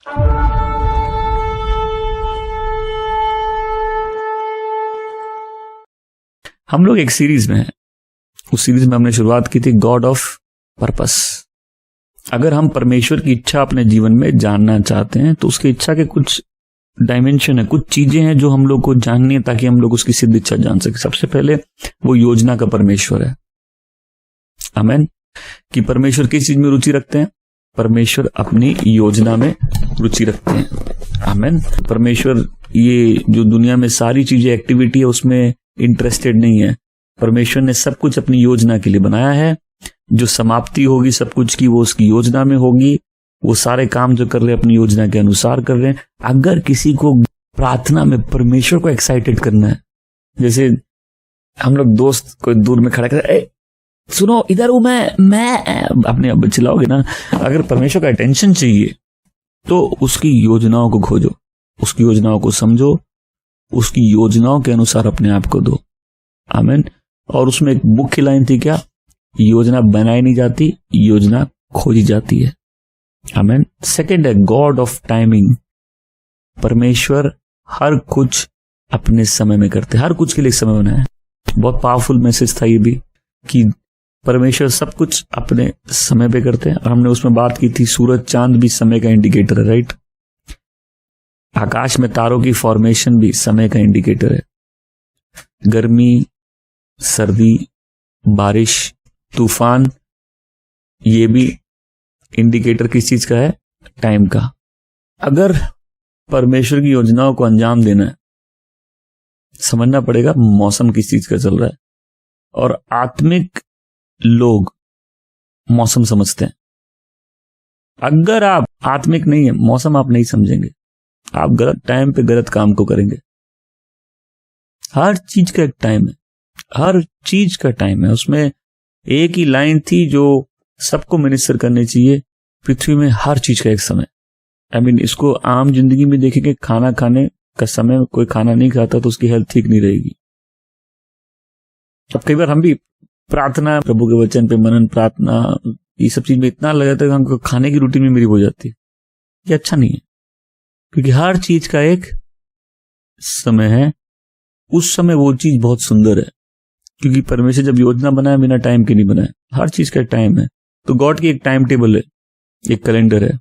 हम लोग एक सीरीज में हैं, उस सीरीज में हमने शुरुआत की थी गॉड ऑफ पर्पस। अगर हम परमेश्वर की इच्छा अपने जीवन में जानना चाहते हैं तो उसकी इच्छा के कुछ डायमेंशन है, कुछ चीजें हैं जो हम लोग को जाननी है ताकि हम लोग उसकी सिद्ध इच्छा जान सके। सबसे पहले वो योजना का परमेश्वर है। आमीन। कि परमेश्वर किस चीज में रुचि रखते हैं? परमेश्वर अपनी योजना में रुचि रखते हैं। आमीन। परमेश्वर ये जो दुनिया में सारी चीजें एक्टिविटी है उसमें इंटरेस्टेड नहीं है। परमेश्वर ने सब कुछ अपनी योजना के लिए बनाया है। जो समाप्ति होगी सब कुछ की वो उसकी योजना में होगी। वो सारे काम जो कर रहे हैं अपनी योजना के अनुसार कर रहे हैं। अगर किसी को प्रार्थना में परमेश्वर को एक्साइटेड करना है, जैसे हम लोग दोस्त कोई दूर में खड़ा कर सुनो इधर हूं मैं अपने अब चिल्लाओगे ना। अगर परमेश्वर का अटेंशन चाहिए तो उसकी योजनाओं को खोजो, उसकी योजनाओं को समझो, उसकी योजनाओं के अनुसार अपने आप को दो। आमीन। और उसमें एक मुख्य लाइन थी क्या? योजना बनाई नहीं जाती, योजना खोजी जाती है। आमीन। सेकंड है गॉड ऑफ टाइमिंग। परमेश्वर हर कुछ अपने समय में करते, हर कुछ के लिए समय बनाया है। बहुत पावरफुल मैसेज था ये भी कि परमेश्वर सब कुछ अपने समय पे करते हैं। और हमने उसमें बात की थी सूरज चांद भी समय का इंडिकेटर है, राइट। आकाश में तारों की फॉर्मेशन भी समय का इंडिकेटर है। गर्मी, सर्दी, बारिश, तूफान, ये भी इंडिकेटर किस चीज का है? टाइम का। अगर परमेश्वर की योजनाओं को अंजाम देना है, समझना पड़ेगा मौसम किस चीज का चल रहा है। और आत्मिक लोग मौसम समझते हैं। अगर आप आत्मिक नहीं है, मौसम आप नहीं समझेंगे, आप गलत टाइम पे गलत काम को करेंगे। हर चीज का एक टाइम है, हर चीज का टाइम है। उसमें एक ही लाइन थी जो सबको मिनिस्टर करनी चाहिए। पृथ्वी में हर चीज का एक समय। इसको आम जिंदगी में देखेंगे, खाना खाने का समय, कोई खाना नहीं खाता तो उसकी हेल्थ ठीक नहीं रहेगी। अब कई बार हम भी प्रार्थना, प्रभु के वचन पे मनन, प्रार्थना, ये सब चीज में इतना लगा था कि हमको खाने की रूटीन में मेरी हो जाती है। ये अच्छा नहीं है, क्योंकि हर चीज का एक समय है। उस समय वो चीज बहुत सुंदर है, क्योंकि परमेश्वर जब योजना बनाया बिना टाइम के नहीं बनाया। हर चीज का एक टाइम है। तो गॉड की एक टाइम टेबल है, एक कैलेंडर है।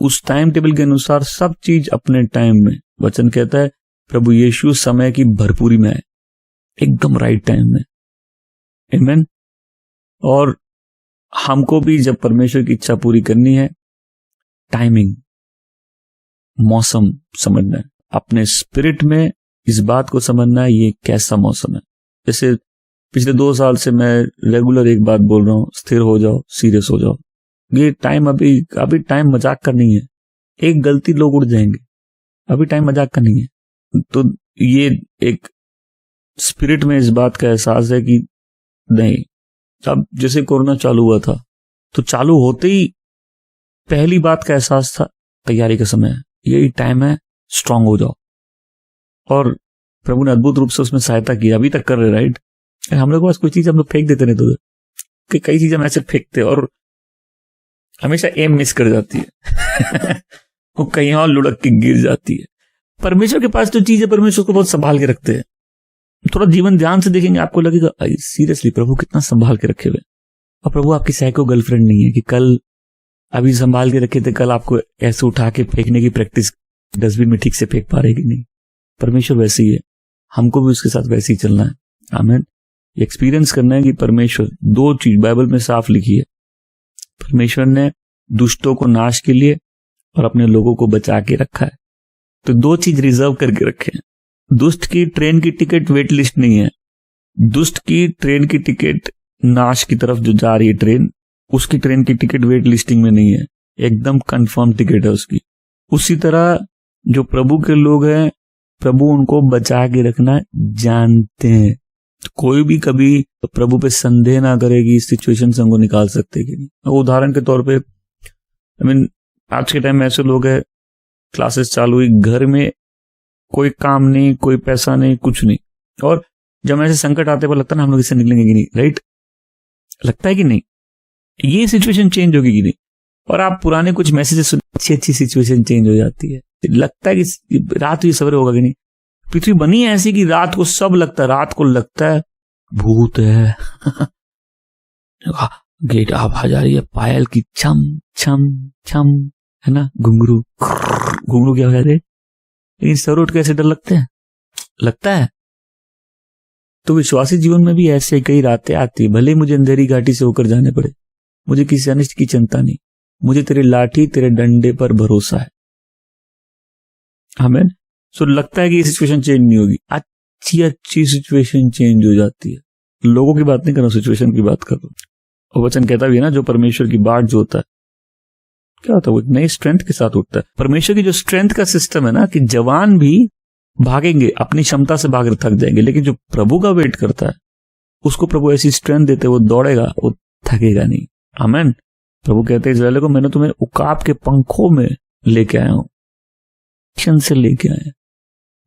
उस टाइम टेबल के अनुसार सब चीज अपने टाइम में। वचन कहता है प्रभु यीशु समय की भरपूरी में है, एकदम राइट टाइम में। आमीन। और हमको भी जब परमेश्वर की इच्छा पूरी करनी है, टाइमिंग, मौसम समझना है, अपने स्पिरिट में इस बात को समझना है ये कैसा मौसम है। जैसे पिछले 2 साल से मैं रेगुलर एक बात बोल रहा हूं, स्थिर हो जाओ, सीरियस हो जाओ। ये टाइम अभी टाइम मजाक का नहीं है। एक गलती लोग उड़ जाएंगे, अभी टाइम मजाक का नहीं है। तो ये एक स्पिरिट में इस बात का एहसास है कि नहीं। अब जैसे कोरोना चालू हुआ था तो चालू होते ही पहली बात का एहसास था तैयारी का समय है, यही टाइम है, स्ट्रांग हो जाओ। और प्रभु ने अद्भुत रूप से उसमें सहायता की, अभी तक कर रहे, राइट। हम लोग के पास कोई चीज हम लोग फेंक देते नहीं तो कि कई चीजें हम ऐसे फेंकते और हमेशा एम मिस कर जाती है वो कहीं और लुढ़क के गिर जाती है। परमेश्वर के पास जो चीज है परमेश्वर को बहुत संभाल के रखते हैं। थोड़ा जीवन ध्यान से देखेंगे आपको लगेगा सीरियसली प्रभु कितना संभाल के रखे हुए। और प्रभु आपकी साइको गर्लफ्रेंड नहीं है कि कल अभी संभाल के रखे थे, कल आपको ऐसे उठा के फेंकने की प्रैक्टिस डस्टबिन में ठीक से फेंक पा रहे कि नहीं। परमेश्वर वैसे ही है, हमको भी उसके साथ वैसे ही चलना है। आमीन। एक्सपीरियंस करना है कि परमेश्वर 2 चीज बाइबल में साफ लिखी है। परमेश्वर ने दुष्टों को नाश के लिए और अपने लोगों को बचा के रखा है। तो 2 चीज रिजर्व करके रखे हैं। दुष्ट की ट्रेन की टिकट वेट लिस्ट नहीं है। दुष्ट की ट्रेन की टिकट नाश की तरफ जो जा रही है ट्रेन, उसकी ट्रेन की टिकट वेट लिस्टिंग में नहीं है, एकदम कंफर्म टिकट है उसकी। उसी तरह जो प्रभु के लोग हैं, प्रभु उनको बचा के रखना जानते हैं। तो कोई भी कभी प्रभु पे संदेह ना करेगी इस सिचुएशन से हमको निकाल सकते कि नहीं। उदाहरण के तौर पे आज के टाइम में ऐसे लोग हैं, क्लासेस चालू हुई, घर में कोई काम नहीं, कोई पैसा नहीं, कुछ नहीं, और जब ऐसे संकट आते पर लगता है ना हम लोग इससे निकलेंगे कि नहीं, राइट। लगता है कि नहीं ये सिचुएशन चेंज होगी कि नहीं। और आप पुराने कुछ मैसेजेस सुन, अच्छी अच्छी सिचुएशन चेंज हो जाती है। लगता है कि रात हुई सवेरे होगा कि नहीं। पृथ्वी बनी है ऐसी कि रात को सब लगता है, रात को लगता है भूत है गेट आवाज आ रही है, पायल की छम छम छम, है ना, घुंघरू घुंघरू क्या हो जाते, लेकिन सर उठ कैसे डर लगता है। तो विश्वासी जीवन में भी ऐसे कई रातें आती है, भले मुझे अंधेरी घाटी से होकर जाने पड़े, मुझे किसी अनिष्ट की चिंता नहीं, मुझे तेरे लाठी तेरे डंडे पर भरोसा है। हमें सो लगता है कि ये सिचुएशन चेंज नहीं होगी, अच्छी अच्छी सिचुएशन चेंज हो जाती है। लोगों की बात नहीं कर रहा, सिचुएशन की बात कर रहा हूं। और वचन कहता भी है ना, जो परमेश्वर की बाट जो होता है क्या होता है, वो नई स्ट्रेंथ के साथ उठता है। परमेश्वर की जो स्ट्रेंथ का सिस्टम है ना, कि जवान भी भागेंगे, अपनी क्षमता से भाग थक जाएंगे, लेकिन जो प्रभु का वेट करता है उसको प्रभु ऐसी स्ट्रेंथ देते, वो दौड़ेगा, वो थकेगा नहीं। आमीन। प्रभु कहते हैं इस्राएल को, मैंने तुम्हें उकाब के पंखों में लेके आया हूं, क्षण से लेके आए।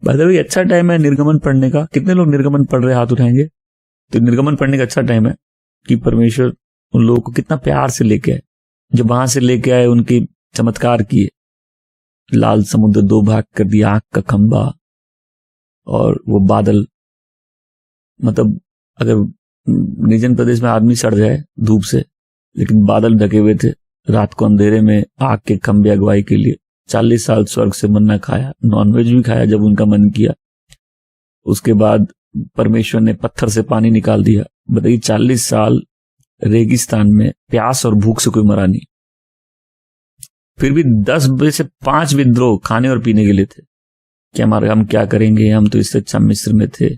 भाई अच्छा टाइम है निर्गमन पढ़ने का। कितने लोग निर्गमन पढ़ रहे, हाथ उठाएंगे। तो निर्गमन पढ़ने का अच्छा टाइम है कि परमेश्वर उन लोगों को कितना प्यार से लेके आए, जब वहां से लेके आए उनके चमत्कार किए, लाल समुद्र 2 भाग कर दिया, आग का खंबा और वो बादल। मतलब अगर निर्जन प्रदेश में आदमी सड़ जाए धूप से, लेकिन बादल ढके हुए थे, रात को अंधेरे में आग के खंबे अगुवाई के लिए। 40 साल स्वर्ग से मन्ना खाया, नॉनवेज भी खाया जब उनका मन किया। उसके बाद परमेश्वर ने पत्थर से पानी निकाल दिया। बताइए 40 साल रेगिस्तान में प्यास और भूख से कोई मरा नहीं, फिर भी 10 बजे से 5 विद्रोह खाने और पीने के लिए थे कि हम क्या करेंगे, हम तो इससे अच्छा मिस्र में थे।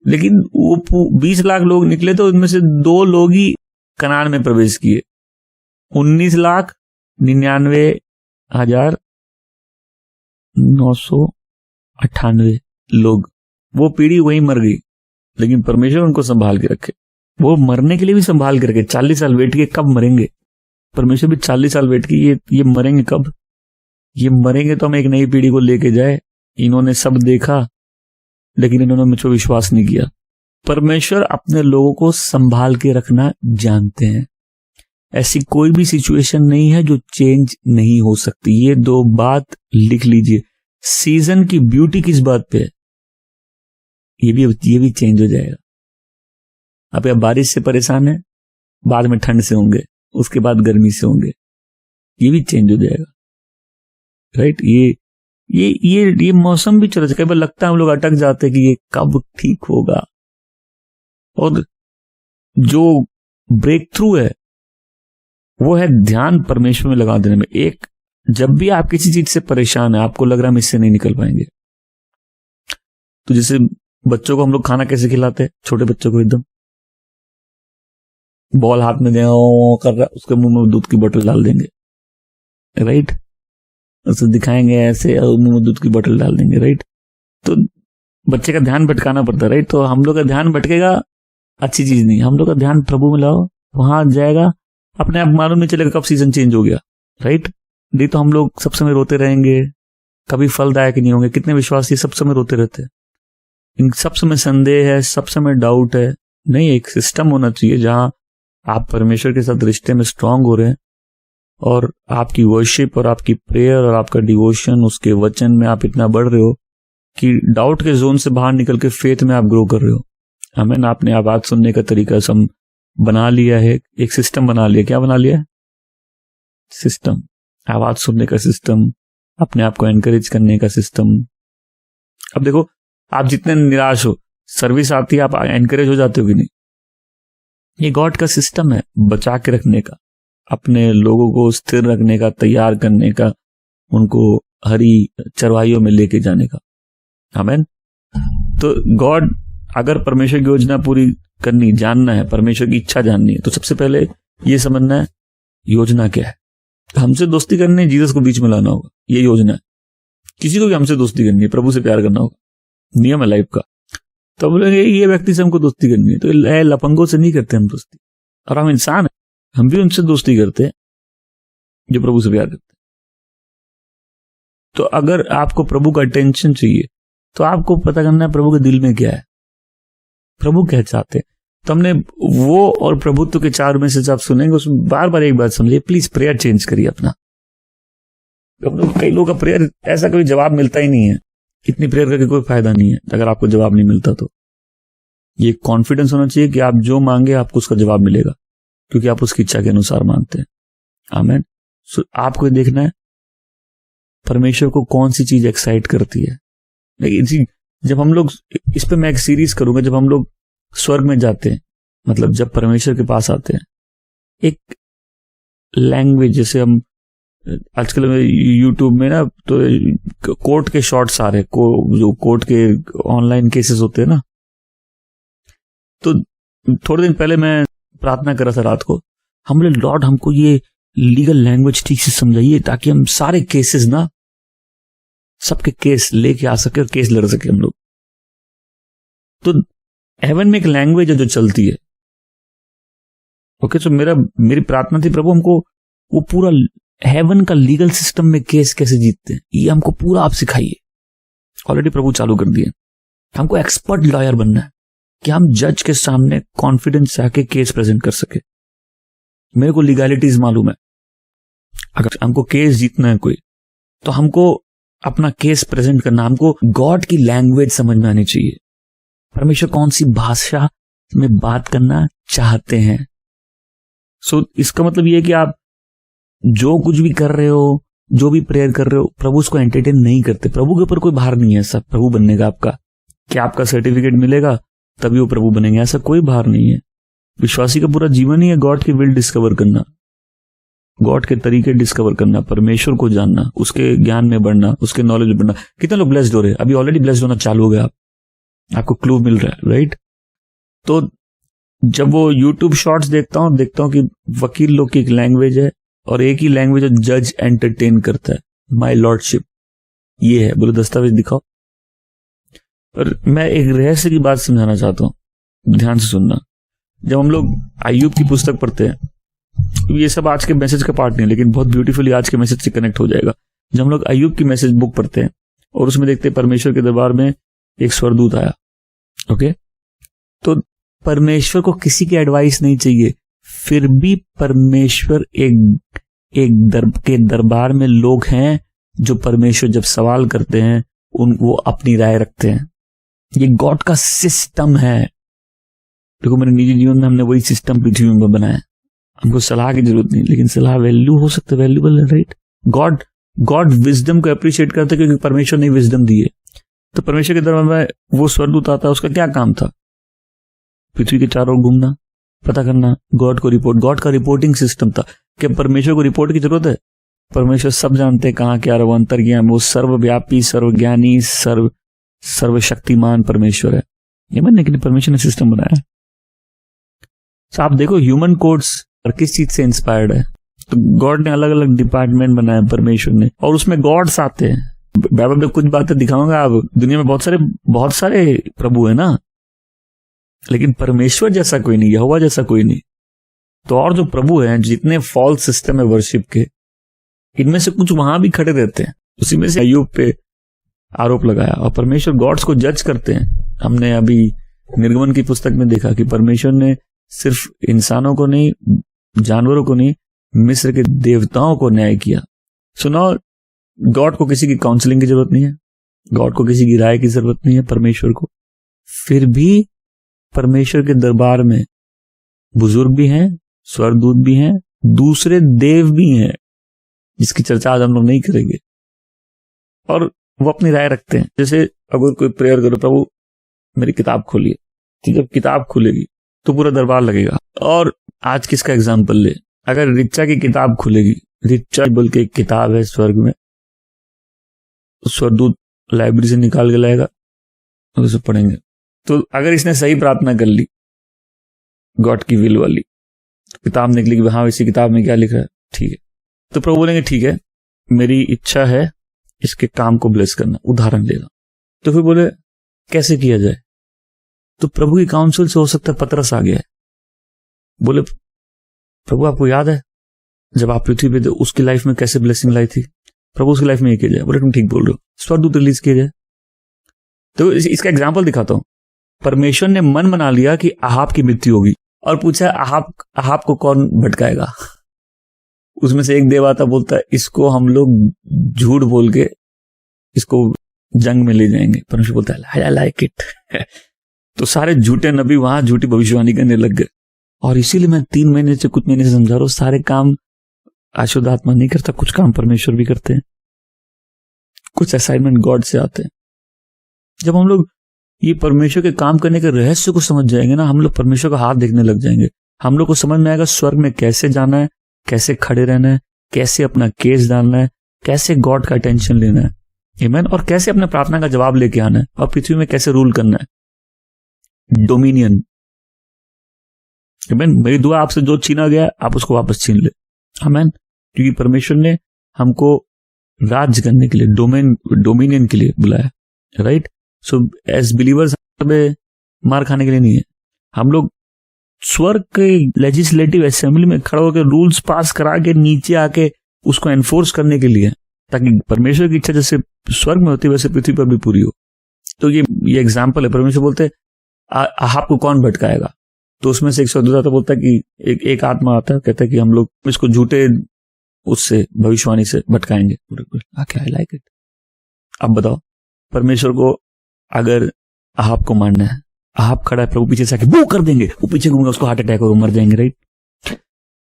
लेकिन वो 20 लाख लोग निकले तो उनमें से 2 लोग ही कनान में प्रवेश किए। 19,99,998 लोग, वो पीढ़ी वहीं मर गई, लेकिन परमेश्वर उनको संभाल के रखे। वो मरने के लिए भी संभाल के रखे। 40 साल वेट किए, कब मरेंगे। परमेश्वर भी 40 साल वेट किए, ये मरेंगे कब, ये मरेंगे तो हम एक नई पीढ़ी को लेके जाए। इन्होंने सब देखा, लेकिन इन्होंने मुझ पर विश्वास नहीं किया। परमेश्वर अपने लोगों को संभाल के रखना जानते हैं। ऐसी कोई भी सिचुएशन नहीं है जो चेंज नहीं हो सकती। ये 2 बात लिख लीजिए। सीजन की ब्यूटी किस बात पे है, ये भी चेंज हो जाएगा। अब आप बारिश से परेशान है, बाद में ठंड से होंगे, उसके बाद गर्मी से होंगे, ये भी चेंज हो जाएगा। राइट। ये मौसम भी चल, कई बार लगता है हम लोग अटक जाते हैं कि ये कब ठीक होगा। और जो ब्रेक थ्रू है वो है ध्यान परमेश्वर में लगा देने में। एक, जब भी आप किसी चीज से परेशान है, आपको लग रहा है हम इससे नहीं निकल पाएंगे, तो जैसे बच्चों को हम लोग खाना कैसे खिलाते हैं, छोटे बच्चों को एकदम बॉल हाथ में देगा, कर रहा, उसके मुंह में दूध की बोतल डाल देंगे। राइट। उसे दिखाएंगे ऐसे और मुंह में दूध की बोतल डाल देंगे। राइट। तो बच्चे का ध्यान भटकाना पड़ता है। राइट। तो हम लोग का ध्यान भटकेगा, अच्छी चीज नहीं। हम लोग का ध्यान प्रभु में लाओ, वहां जाएगा, अपने आप मालूम नहीं चलेगा कब सीजन चेंज हो गया। राइट। नहीं तो हम लोग सब समय रोते रहेंगे, कभी फलदायक नहीं होंगे। कितने विश्वासी सब समय रोते रहते हैं, इन सब समय संदेह है, सब समय डाउट है। नहीं, एक सिस्टम होना चाहिए जहां आप परमेश्वर के साथ रिश्ते में स्ट्रांग हो रहे हैं, और आपकी वर्शिप और आपकी प्रेयर और आपका डिवोशन, उसके वचन में आप इतना बढ़ रहे हो कि डाउट के जोन से बाहर निकल के फेथ में आप ग्रो कर रहे हो। हमें आपने आवाज सुनने का तरीका सम बना लिया है, एक सिस्टम बना लिया। क्या बना लिया? सिस्टम। आवाज सुनने का सिस्टम, अपने आप को एनकरेज करने का सिस्टम। अब देखो, आप जितने निराश हो, सर्विस आती है, आप एनकरेज हो जाते हो कि नहीं? ये गॉड का सिस्टम है, बचा के रखने का, अपने लोगों को स्थिर रखने का, तैयार करने का, उनको हरी चरवाहियों में लेके जाने का। आमीन। तो गॉड, अगर परमेश्वर की योजना पूरी करनी, जानना है, परमेश्वर की इच्छा जाननी है, तो सबसे पहले ये समझना है योजना क्या है। हमसे दोस्ती करनी है, जीसस को बीच में लाना होगा, ये योजना है। किसी को भी हमसे दोस्ती करनी है, प्रभु से प्यार करना होगा, नियम है लाइफ का। तो बोलेंगे ये व्यक्ति से हमको दोस्ती करनी है, तो लफंगों से नहीं करते हम दोस्ती, और हम इंसान है, हम भी उनसे दोस्ती करते हैं जो प्रभु से प्यार करते हैं। तो अगर आपको प्रभु का अटेंशन चाहिए, तो आपको पता करना है प्रभु के दिल में क्या है, प्रभु क्या चाहते हैं। तो हमने वो और प्रभुत्व के 4 मैसेज आप सुनेंगे, उसमें बार बार एक बात समझिए, प्लीज प्रेयर चेंज करिए अपना। कई लोगों का प्रेयर ऐसा कभी जवाब मिलता ही नहीं है, इतनी प्रेयर करके कोई फायदा नहीं है अगर आपको जवाब नहीं मिलता। तो ये कॉन्फिडेंस होना चाहिए कि आप जो मांगे आपको उसका जवाब मिलेगा, क्योंकि आप उसकी इच्छा के अनुसार मांगते हैं। आमीन। सो आपको देखना है परमेश्वर को कौन सी चीज एक्साइट करती है। लेकिन जब हम लोग इस पे मैं एक सीरीज करूंगा, जब हम लोग स्वर्ग में जाते हैं, मतलब जब परमेश्वर के पास आते हैं, एक लैंग्वेज, जैसे हम आजकल यूट्यूब में ना तो कोर्ट के शॉर्ट्स आ रहे, जो कोर्ट के ऑनलाइन केसेस होते हैं ना, तो थोड़े दिन पहले मैं प्रार्थना कर रहा था रात को, हम बोले लॉर्ड हमको ये लीगल लैंग्वेज ठीक से समझाइए ताकि हम सारे केसेस ना, सबके केस लेके आ सके और केस लड़ सके हम लोग। तो हेवन में एक लैंग्वेज है जो चलती है। ओके, तो मेरी प्रार्थना थी प्रभु हमको वो पूरा हेवन का लीगल सिस्टम में केस कैसे जीतते हैं ये हमको पूरा आप सिखाइए। ऑलरेडी प्रभु चालू कर दिए। हमको एक्सपर्ट लॉयर बनना है कि हम जज के सामने कॉन्फिडेंस से आके केस प्रेजेंट कर सके। मेरे को लीगैलिटीज मालूम है, अगर हमको केस जीतना है कोई, तो हमको अपना केस प्रेजेंट करना, हमको गॉड की लैंग्वेज समझ में आनी चाहिए। परमेश्वर कौन सी भाषा में बात करना चाहते हैं। सो इसका मतलब ये है कि आप जो कुछ भी कर रहे हो, जो भी प्रेयर कर रहे हो, प्रभु उसको एंटरटेन नहीं करते। प्रभु के ऊपर कोई भार नहीं है ऐसा प्रभु बनने का आपका, कि आपका सर्टिफिकेट मिलेगा तभी वो प्रभु बनेंगे, ऐसा कोई भार नहीं है। विश्वासी का पूरा जीवन ही है गॉड की विल डिस्कवर करना, गॉड के तरीके डिस्कवर करना, परमेश्वर को जानना, उसके ज्ञान में बढ़ना, उसके नॉलेज में बढ़ना। कितने लोग ब्लेस्ड हो रहे हैं, अभी ऑलरेडी ब्लेस्ड होना चालू हो गया, आपको क्लू मिल रहा है, राइट। तो जब वो यूट्यूब शॉर्ट्स देखता हूं कि वकील लोग की एक लैंग्वेज है और एक ही लैंग्वेज जज एंटरटेन करता है, माय लॉर्डशिप ये है, बोलो दस्तावेज दिखाओ। पर मैं एक रहस्य की बात समझाना चाहता हूं, ध्यान से सुनना। जब हम लोग अय्यूब की पुस्तक पढ़ते हैं, ये सब आज के मैसेज का पार्ट नहीं, लेकिन बहुत ब्यूटीफुली आज के मैसेज से कनेक्ट हो जाएगा। जब हम लोग अय्यूब की मैसेज बुक पढ़ते हैं और उसमें देखते हैं परमेश्वर के दरबार में एक स्वर्गदूत आया। ओके, तो परमेश्वर को किसी की एडवाइस नहीं चाहिए, फिर भी परमेश्वर के दरबार में लोग हैं जो परमेश्वर जब सवाल करते हैं वो अपनी राय रखते हैं। ये गॉड का सिस्टम है। देखो मेरे निजी जीवन में हमने वही सिस्टम पृथ्वी में बनाया। हमको सलाह की जरूरत नहीं, लेकिन सलाह वैल्यू हो सकता है, वैल्यूबल है, राइट। गॉड विजडम को अप्रिशिएट करता है क्योंकि परमेश्वर ने विजडम दी है। तो परमेश्वर के दरबार में वो स्वर्गदूत आता है, उसका क्या काम था? पृथ्वी के चारों ओर घूमना, पता करना, गॉड को रिपोर्ट। गॉड का रिपोर्टिंग सिस्टम था। क्या परमेश्वर को रिपोर्ट की जरूरत है? परमेश्वर सब जानते हैं कहाँ क्या रहा, वो अंतर्ज्ञान, वो सर्वव्यापी, सर्वज्ञानी, सर्वशक्तिमान परमेश्वर है। ये मानने के लिए परमेश्वर ने सिस्टम बनाया। तो आप देखो ह्यूमन कोड्स और किस चीज से इंस्पायर्ड है। तो गॉड ने अलग अलग डिपार्टमेंट बनाया परमेश्वर ने, और उसमें गॉड्स आते हैं। बाइबल में कुछ बातें दिखाऊंगा। आप दुनिया में बहुत सारे प्रभु है ना, लेकिन परमेश्वर जैसा कोई नहीं, यहोवा जैसा कोई नहीं। तो और जो प्रभु हैं, जितने फॉल्स सिस्टम है वर्शिप के, इनमें से कुछ वहां भी खड़े रहते हैं। उसी में से अय्यूब पे आरोप लगाया, और परमेश्वर गॉड्स को जज करते हैं। हमने अभी निर्गमन की पुस्तक में देखा कि परमेश्वर ने सिर्फ इंसानों को नहीं, जानवरों को नहीं, मिस्र के देवताओं को न्याय किया। सुनो, गॉड को किसी की काउंसलिंग की जरूरत नहीं है, गॉड को किसी की राय की जरूरत नहीं है परमेश्वर को। फिर भी परमेश्वर के दरबार में बुजुर्ग भी हैं, स्वर्गदूत भी हैं, दूसरे देव भी हैं, जिसकी चर्चा आज हम लोग नहीं करेंगे, और वो अपनी राय रखते हैं। जैसे अगर कोई प्रेयर करो, प्रभु मेरी किताब खोलिए, तो जब किताब खुलेगी तो पूरा दरबार लगेगा। और आज किसका एग्जाम्पल ले, अगर रिचा की किताब खुलेगी, रिचा बोल के एक किताब है स्वर्ग में, स्वर्गदूत लाइब्रेरी से निकाल के लाएगा और उसे पढ़ेंगे। तो अगर इसने सही प्रार्थना कर ली गॉड की विल वाली, किताब निकली कि हाँ इसी किताब में क्या लिखा है, ठीक है, तो प्रभु बोलेंगे ठीक है, मेरी इच्छा है इसके काम को ब्लेस करना, उदाहरण देना। तो फिर बोले कैसे किया जाए? तो प्रभु की काउंसिल से हो सकता है पतरस आ गया है। बोले प्रभु आपको याद है जब आप पृथ्वी पे थे उसकी लाइफ में कैसे ब्लेसिंग लाई थी, प्रभु उसकी लाइफ में ये किया जाए। बोले तुम ठीक बोल रहे हो, स्वर्गदूत रिलीज किया जाए। तो इसका एग्जाम्पल दिखाता हूं। परमेश्वर ने मन बना लिया कि अहाब की मृत्यु होगी और पूछा अहाब को कौन भटकाएगा। उसमें से एक देव आता, बोलता है इसको हम लोग झूठ बोल के इसको जंग में ले जाएंगे। परमेश्वर बोलता है आई लाइक इट। तो सारे झूठे नबी वहां झूठी भविष्यवाणी करने लग गए। और इसीलिए मैं कुछ महीने से समझा रहा हूं, सारे काम अशुद्ध आत्मा नहीं करता, कुछ काम परमेश्वर भी करते हैं, कुछ असाइनमेंट गॉड से आते हैं। जब हम लोग ये परमेश्वर के काम करने के रहस्य को समझ जाएंगे ना, हम लोग परमेश्वर का हाथ देखने लग जाएंगे। हम लोग को समझ में आएगा स्वर्ग में कैसे जाना है, कैसे खड़े रहना है, कैसे अपना केस डालना है, कैसे गॉड का अटेंशन लेना है, आमीन, और कैसे अपने प्रार्थना का जवाब लेके आना है, और पृथ्वी में कैसे रूल करना है, डोमिनियन। आमीन। मेरी दुआ आपसे जो छीना गया आप उसको वापस छीन ले, आमीन, क्योंकि परमेश्वर ने हमको राज करने के लिए, डोमिनियन के लिए बुलाया, राइट। सो एज बिलीवर्स हमें मार खाने के लिए नहीं है। हम लोग स्वर्ग के लेजिस्लेटिव असेंबली में खड़े होकर रूल्स पास करा के नीचे आके उसको एनफोर्स करने के लिए, ताकि परमेश्वर की इच्छा जैसे स्वर्ग में होती है वैसे पृथ्वी पर भी पूरी हो। तो ये एग्जाम्पल है। परमेश्वर बोलते अहाब को कौन भटकाएगा, तो उसमें से एक स्वर्गदूत बोलता है कि एक आत्मा आता है, कहता है कि हम लोग इसको झूठे उससे भविष्यवाणी से भटकाएंगे। I like it. अब बताओ, परमेश्वर को अगर अहाब को मारना है, अहाब खड़ा है, प्रभु पीछे से आके वो कर देंगे, वो पीछे घूमेगा, उसको हार्ट अटैक होगा, मर जाएंगे, राइट।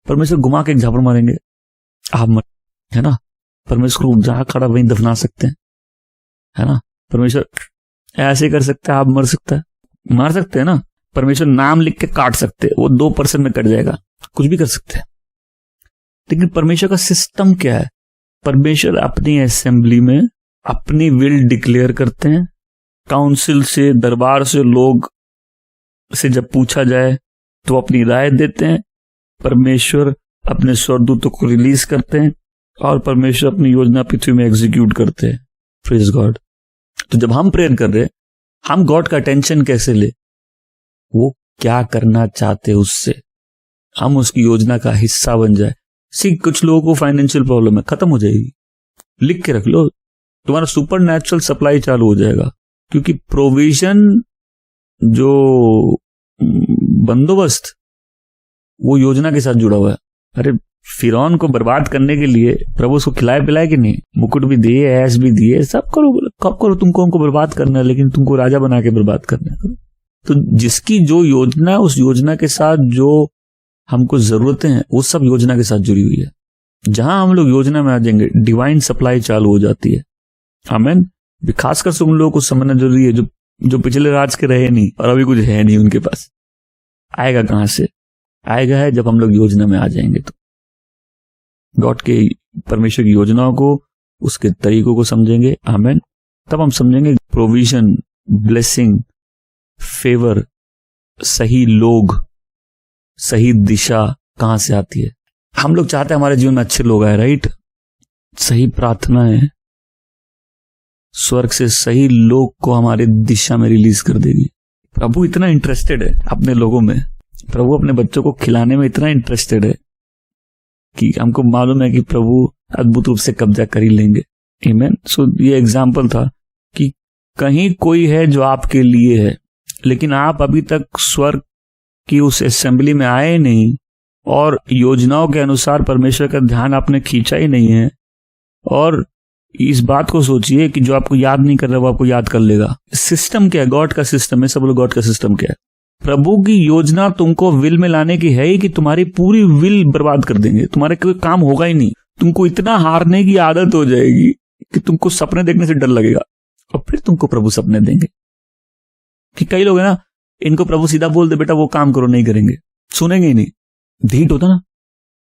परमेश्वर घुमा के एक झापड़ मारेंगे, अहाब मर, है ना। परमेश्वर को जहां खड़ा वहीं दफना सकते हैं, है ना। परमेश्वर ऐसे कर सकते हैं, आप मर सकता है, मार सकते हैं ना। परमेश्वर नाम लिख के काट सकते हैं, वो 2% में कट जाएगा, कुछ भी कर सकते हैं। लेकिन परमेश्वर का सिस्टम क्या है? परमेश्वर अपनी असेंबली में अपनी विल डिक्लेयर करते हैं। काउंसिल से, दरबार से, लोग से जब पूछा जाए तो अपनी राय देते हैं। परमेश्वर अपने स्वर्गदूतों को रिलीज करते हैं और परमेश्वर अपनी योजना पृथ्वी में एग्जीक्यूट करते हैं। Praise God. तो जब हम प्रेयर कर रहे हैं, हम गॉड का अटेंशन कैसे ले, वो क्या करना चाहते उससे, हम उसकी योजना का हिस्सा बन जाए। कुछ लोगों को फाइनेंशियल प्रॉब्लम है, खत्म हो जाएगी, लिख के रख लो, तुम्हारा सुपर नेचुरल सप्लाई चालू हो जाएगा। क्योंकि प्रोविजन जो बंदोबस्त वो योजना के साथ जुड़ा हुआ है। अरे फिरौन को बर्बाद करने के लिए प्रभु उसको खिलाए पिलाए कि नहीं, मुकुट भी दिए, ऐश भी दिए, सब करो, कब करो, तुमको हमको बर्बाद करना है, लेकिन तुमको राजा बना के बर्बाद करना है। तो जिसकी जो योजना, उस योजना के साथ जो हमको जरूरतें हैं, वो सब योजना के साथ जुड़ी हुई है। जहां हम लोग योजना में आ जाएंगे, डिवाइन सप्लाई चालू हो जाती है। आमीन। खासकर से उन लोगों को समझना जरूरी है जो पिछले राज के रहे नहीं और अभी कुछ है नहीं उनके पास। आएगा कहां से? आएगा है जब हम लोग योजना में आ जाएंगे। तो गॉड के, परमेश्वर की योजनाओं को, उसके तरीकों को समझेंगे, आमीन। तब हम समझेंगे प्रोविजन, ब्लेसिंग, फेवर, सही लोग, सही दिशा कहां से आती है। हम लोग चाहते हैं हमारे जीवन में अच्छे लोग आए, राइट। सही प्रार्थनाएं स्वर्ग से सही लोग को हमारे दिशा में रिलीज कर देगी। प्रभु इतना इंटरेस्टेड है अपने लोगों में, प्रभु अपने बच्चों को खिलाने में इतना इंटरेस्टेड है कि हमको मालूम है कि प्रभु अद्भुत रूप से कब्जा कर ही लेंगे। आमीन। सो ये एग्जाम्पल था कि कहीं कोई है जो आपके लिए है, लेकिन आप अभी तक स्वर्ग की उस असेंबली में आए नहीं और योजनाओं के अनुसार परमेश्वर का ध्यान आपने खींचा ही नहीं है। और इस बात को सोचिए कि जो आपको याद नहीं कर रहा वो आपको याद कर लेगा। सिस्टम क्या है? गॉड का सिस्टम है। सब लोग, गॉड का सिस्टम क्या है? प्रभु की योजना तुमको विल में लाने की है ही कि तुम्हारी पूरी विल बर्बाद कर देंगे, तुम्हारे कोई काम होगा ही नहीं। तुमको इतना हारने की आदत हो जाएगी कि तुमको सपने देखने से डर लगेगा, और फिर तुमको प्रभु सपने देंगे। कि कई लोग है ना, इनको प्रभु सीधा बोल दे बेटा वो काम करो, नहीं करेंगे, सुनेंगे ही नहीं। ढीठ होता ना,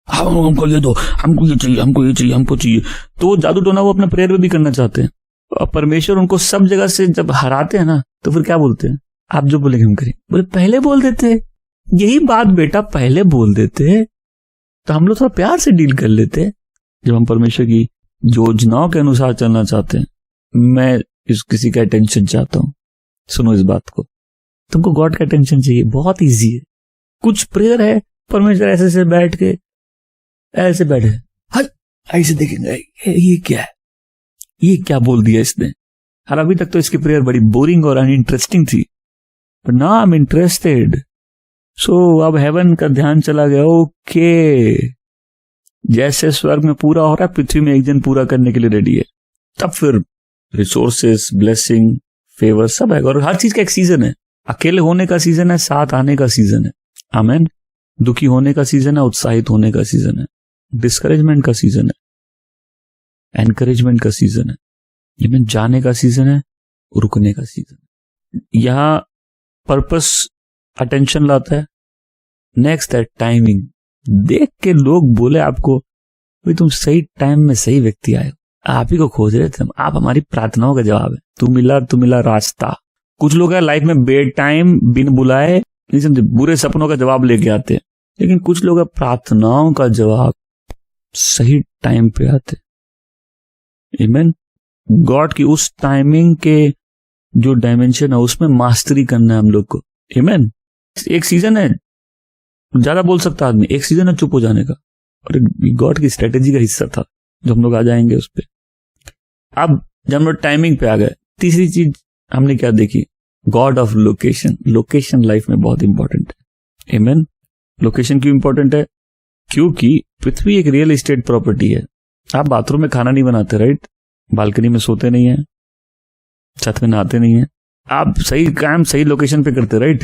हमको ये दो, हमको ये चाहिए, हमको ये चाहिए, हमको चाहिए। तो वो जादू टोना वो अपना प्रेयर में भी करना चाहते हैं, और परमेश्वर उनको सब जगह से जब हराते हैं ना, तो फिर क्या बोलते हैं? आप जो बोलेंगे हम करें। बोले पहले बोल देते, यही बात बेटा पहले बोल देते तो हम लोग थोड़ा प्यार से डील कर लेते। जब हम परमेश्वर की योजनाओं के अनुसार चलना चाहते हैं, मैं किसी का अटेंशन चाहता हूं, सुनो इस बात को, तुमको गॉड का अटेंशन चाहिए, बहुत इजी है। कुछ प्रेयर है, परमेश्वर ऐसे से बैठ के ऐसे बैठे, हाँ ऐसे देखेंगे ये क्या है, ये क्या बोल दिया इसने। और अभी तक तो इसकी प्रेयर बड़ी बोरिंग और अनइंटरेस्टिंग थी, but now I am interested. So अब हेवन का ध्यान चला गया, ओके जैसे स्वर्ग में पूरा हो रहा है पृथ्वी में एक जन पूरा करने के लिए रेडी है। तब फिर रिसोर्सेस, ब्लेसिंग, फेवर सब है। और हर चीज का एक सीजन है। अकेले होने का सीजन है, साथ आने का सीजन है, आमेन। दुखी होने का सीजन है, उत्साहित होने का सीजन है, डिस्करेजमेंट का सीजन है, एनकरेजमेंट का सीजन है, इवन जाने का सीजन है, रुकने का सीजन है। यहां पर्पस अटेंशन लाता है। नेक्स्ट है टाइमिंग। देख के लोग बोले आपको भाई तुम सही टाइम में सही व्यक्ति आए, आप ही को खोज रहे थे, आप हमारी प्रार्थनाओं का जवाब है। तू मिला रास्ता। कुछ लोग है लाइफ में बेड टाइम बिन बुलाए नहीं समझे बुरे सपनों का जवाब लेके आते हैं, लेकिन कुछ लोग है प्रार्थनाओं का जवाब सही टाइम पे आते। आमीन। गॉड की उस टाइमिंग के जो डायमेंशन है उसमें मास्टरी करना है हम लोग को। आमीन। एक सीजन है, ज्यादा बोल सकता आदमी, एक सीजन है चुप हो जाने का, और गॉड की स्ट्रेटेजी का हिस्सा था जो हम लोग आ जाएंगे उस पर। अब जब हम लोग टाइमिंग पे आ गए, तीसरी चीज हमने क्या देखी, God of location. Location life में बहुत इंपॉर्टेंट है। आमीन। लोकेशन क्यों इंपॉर्टेंट है? क्योंकि पृथ्वी एक रियल एस्टेट प्रॉपर्टी है। आप बाथरूम में खाना नहीं बनाते, राइट? बालकनी में सोते नहीं है, छत में नहाते नहीं है, आप सही काम सही लोकेशन पे करते, राइट?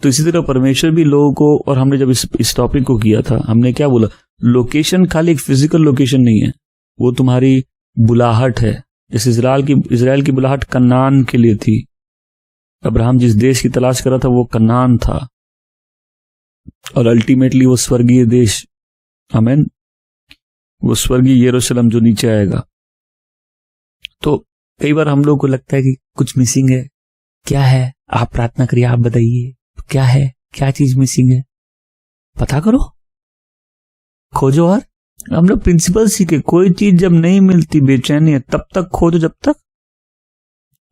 तो इसी तरह परमेश्वर भी लोगों को, और हमने जब इस टॉपिक को किया था हमने क्या बोला, लोकेशन खाली एक फिजिकल लोकेशन नहीं है, वो तुम्हारी बुलाहट है। जैसे इजराइल की बुलाहट कनान के लिए थी। अब्राहम जिस देश की तलाश कर रहा था वो कनान था, और अल्टीमेटली वो स्वर्गीय देश, आमीन, वो स्वर्गीय यरूशलेम जो नीचे आएगा। तो कई बार हम लोग को लगता है कि कुछ मिसिंग है। क्या है? आप प्रार्थना करिए, आप बताइए क्या है, क्या चीज मिसिंग है, पता करो, खोजो। और हम लोग प्रिंसिपल सीखे, कोई चीज जब नहीं मिलती बेचैनी है, तब तक खोजो जब तक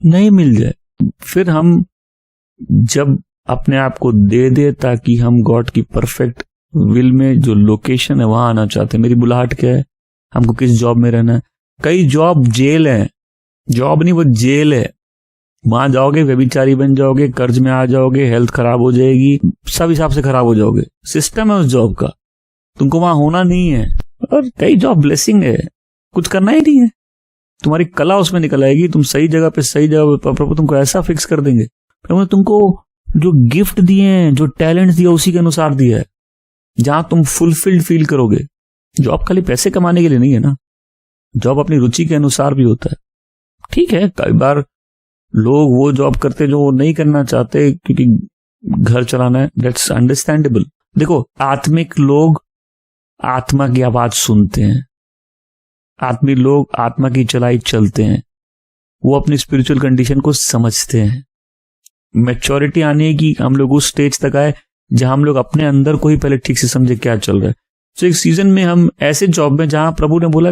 नहीं मिल जाए। फिर हम जब अपने आप को दे दे ताकि हम गॉड की परफेक्ट विल में जो लोकेशन है वहां आना चाहते हैं। मेरी बुलाहट क्या है, हमको किस जॉब में रहना है। कई जॉब जेल है, जॉब नहीं वो जेल है। वहां जाओगे व्यभिचारी बन जाओगे, कर्ज में आ जाओगे, हेल्थ खराब हो जाएगी, सब हिसाब से खराब हो जाओगे। सिस्टम है उस जॉब का, तुमको वहां होना नहीं है। और कई जॉब ब्लेसिंग है, कुछ करना ही नहीं है, तुम्हारी कला उसमें निकल आएगी, तुम सही जगह पे सही जगह पे प्रभु तुमको ऐसा फिक्स कर देंगे। तुमको जो गिफ्ट दिए हैं, जो टैलेंट दिया उसी के अनुसार दिया है, जहां तुम फुलफिल्ड फील करोगे। जॉब खाली पैसे कमाने के लिए नहीं है ना, जॉब अपनी रुचि के अनुसार भी होता है। ठीक है, कई बार लोग वो जॉब करते जो वो नहीं करना चाहते क्योंकि घर चलाना है, दैट्स अंडरस्टैंडेबल। देखो, आत्मिक लोग आत्मा की आवाज सुनते हैं, आत्मिक लोग आत्मा की चलाई चलते हैं, वो अपनी स्पिरिचुअल कंडीशन को समझते हैं। मैच्योरिटी आने की हम लोग उस स्टेज तक आए जहां हम लोग अपने अंदर को ही पहले ठीक से समझे क्या चल रहा है। तो एक सीजन में हम ऐसे जॉब में जहां प्रभु ने बोला,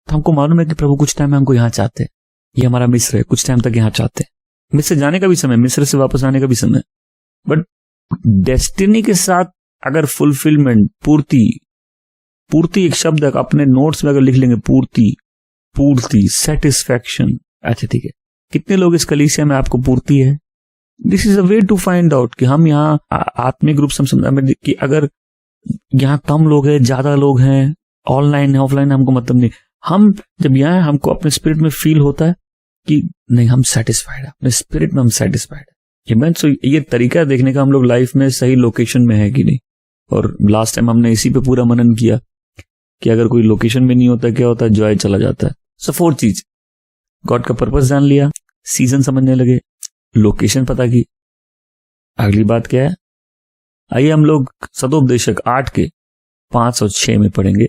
हमको मालूम है कि प्रभु कुछ टाइम में हमको यहां चाहते हैं, ये हमारा मिस्र है, कुछ टाइम तक यहां चाहते हैं। मिस्र जाने का भी समय, मिस्र से वापस आने का भी समय, बट डेस्टिनी के साथ अगर फुलफिलमेंट, पूर्ति एक शब्द है, अपने नोट्स में अगर लिख लेंगे, पूर्ति, सेटिस्फैक्शन। अच्छा ठीक है, कितने लोग इस कलीसिया में आपको पूर्ति है? This is a way to find out कि हम यहाँ आत्मिक रूप से समझ कि अगर यहाँ कम लोग हैं, ज्यादा लोग हैं, ऑनलाइन है, ऑफलाइन, हमको मतलब नहीं। हम जब यहाँ हमको अपने स्पिरिट में फील होता है कि नहीं, हम सेटिस्फाइड है, अपने स्पिरिट में हम सेटिस्फाइड है। सो ये तरीका देखने का हम लोग लाइफ में सही लोकेशन में है कि नहीं। और लास्ट टाइम हमने इसी पे पूरा मनन किया कि अगर कोई लोकेशन में नहीं होता क्या होता है, जॉय चला जाता है। सो 4 चीज, गॉड का पर्पस जान लिया, सीजन समझने लगे, लोकेशन पता की। अगली बात क्या है, आइए हम लोग सदोपदेशक 8 के 5 और 6 में पढ़ेंगे।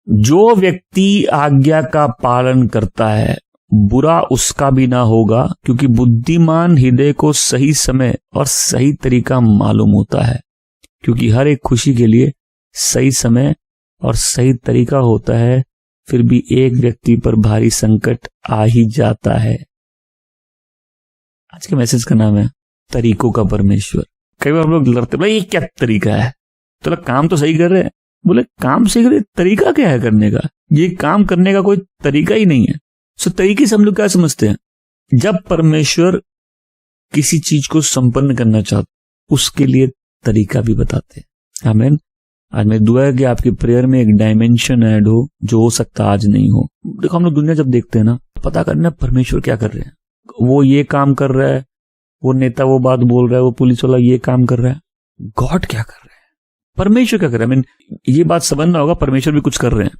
जो व्यक्ति आज्ञा का पालन करता है, बुरा उसका भी ना होगा, क्योंकि बुद्धिमान हृदय को सही समय और सही तरीका मालूम होता है। क्योंकि हर एक खुशी के लिए सही समय और सही तरीका होता है, फिर भी एक व्यक्ति पर भारी संकट आ ही जाता है। आज के मैसेज का नाम है तरीकों का परमेश्वर। कई बार हम लोग लड़ते, भाई ये क्या तरीका है, तो काम तो सही कर रहे हैं। बोले काम सही कर रहे, तरीका क्या है करने का? ये काम करने का कोई तरीका ही नहीं है। सो तरीके से हम लोग क्या समझते हैं, जब परमेश्वर किसी चीज को संपन्न करना चाहते उसके लिए तरीका भी बताते हैं। आमीन। आज मेरी दुआ है कि आपकी प्रेयर में एक डायमेंशन ऐड हो जो हो सकता आज नहीं हो। देखो हम लोग दुनिया जब देखते हैं ना, पता करना परमेश्वर क्या कर रहे हैं। वो ये काम कर रहा है, वो नेता वो बात बोल रहा है, वो पुलिस वाला ये काम कर रहा है। गॉड क्या कर रहे हैं, परमेश्वर क्या कर रहे हैं। I mean, ये बात समझना होगा, परमेश्वर भी कुछ कर रहे हैं।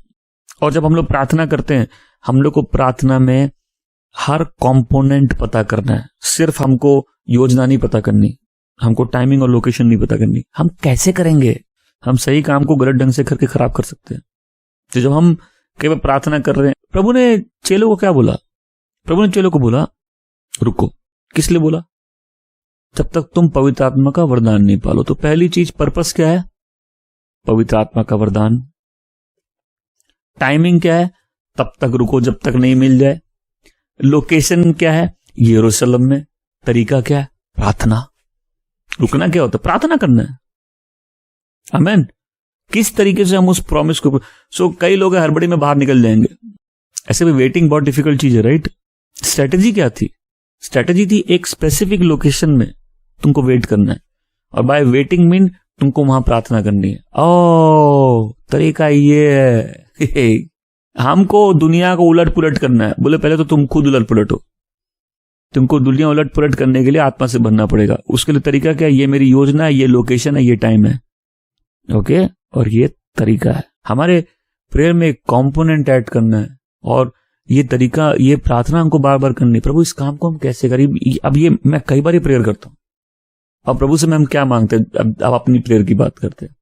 और जब हम लोग प्रार्थना करते हैं, हम लोग को प्रार्थना में हर कंपोनेंट पता करना है। सिर्फ हमको योजना नहीं पता करनी, हमको टाइमिंग और लोकेशन नहीं पता करनी। हम कैसे करेंगे, हम सही काम को गलत ढंग से करके खराब कर सकते हैं। तो जब हम केवल प्रार्थना कर रहे हैं, प्रभु ने चेलों को क्या बोला, प्रभु ने चेलों को बोला रुको। किस लिए बोला, जब तक तुम पवित्र आत्मा का वरदान नहीं पालो। तो पहली चीज पर्पस क्या है, पवित्र आत्मा का वरदान। टाइमिंग क्या है, तब तक रुको जब तक नहीं मिल जाए। लोकेशन क्या है, यरूशलेम में। तरीका क्या है, प्रार्थना। रुकना क्या होता है, प्रार्थना करना है। आमीन। किस तरीके से हम उस प्रॉमिस को कई लोग हड़बड़ी में बाहर निकल जाएंगे। ऐसे भी वेटिंग बहुत डिफिकल्ट चीज है, राइट। स्ट्रेटेजी क्या थी, स्ट्रेटेजी थी एक स्पेसिफिक लोकेशन में तुमको वेट करना है, और बाय वेटिंग मीन तुमको वहां प्रार्थना करनी है। ओ तरीका ये है। हमको दुनिया को उलट पुलट करना है। बोले पहले तो तुम खुद उलट पुलट हो। तुमको दुनिया उलट पुलट करने के लिए आत्मा से भरना पड़ेगा। उसके लिए तरीका क्या है, ये मेरी योजना है, ये लोकेशन है, ये टाइम है। ओके, और ये तरीका है। हमारे प्रेयर में एक कंपोनेंट ऐड करना है, और ये तरीका, ये प्रार्थना हमको बार बार करनी है। प्रभु इस काम को हम कैसे करें। अब ये मैं कई बार प्रेयर करता हूं, और प्रभु से हम क्या मांगते हैं। अब अपनी प्रेयर की बात करते हैं।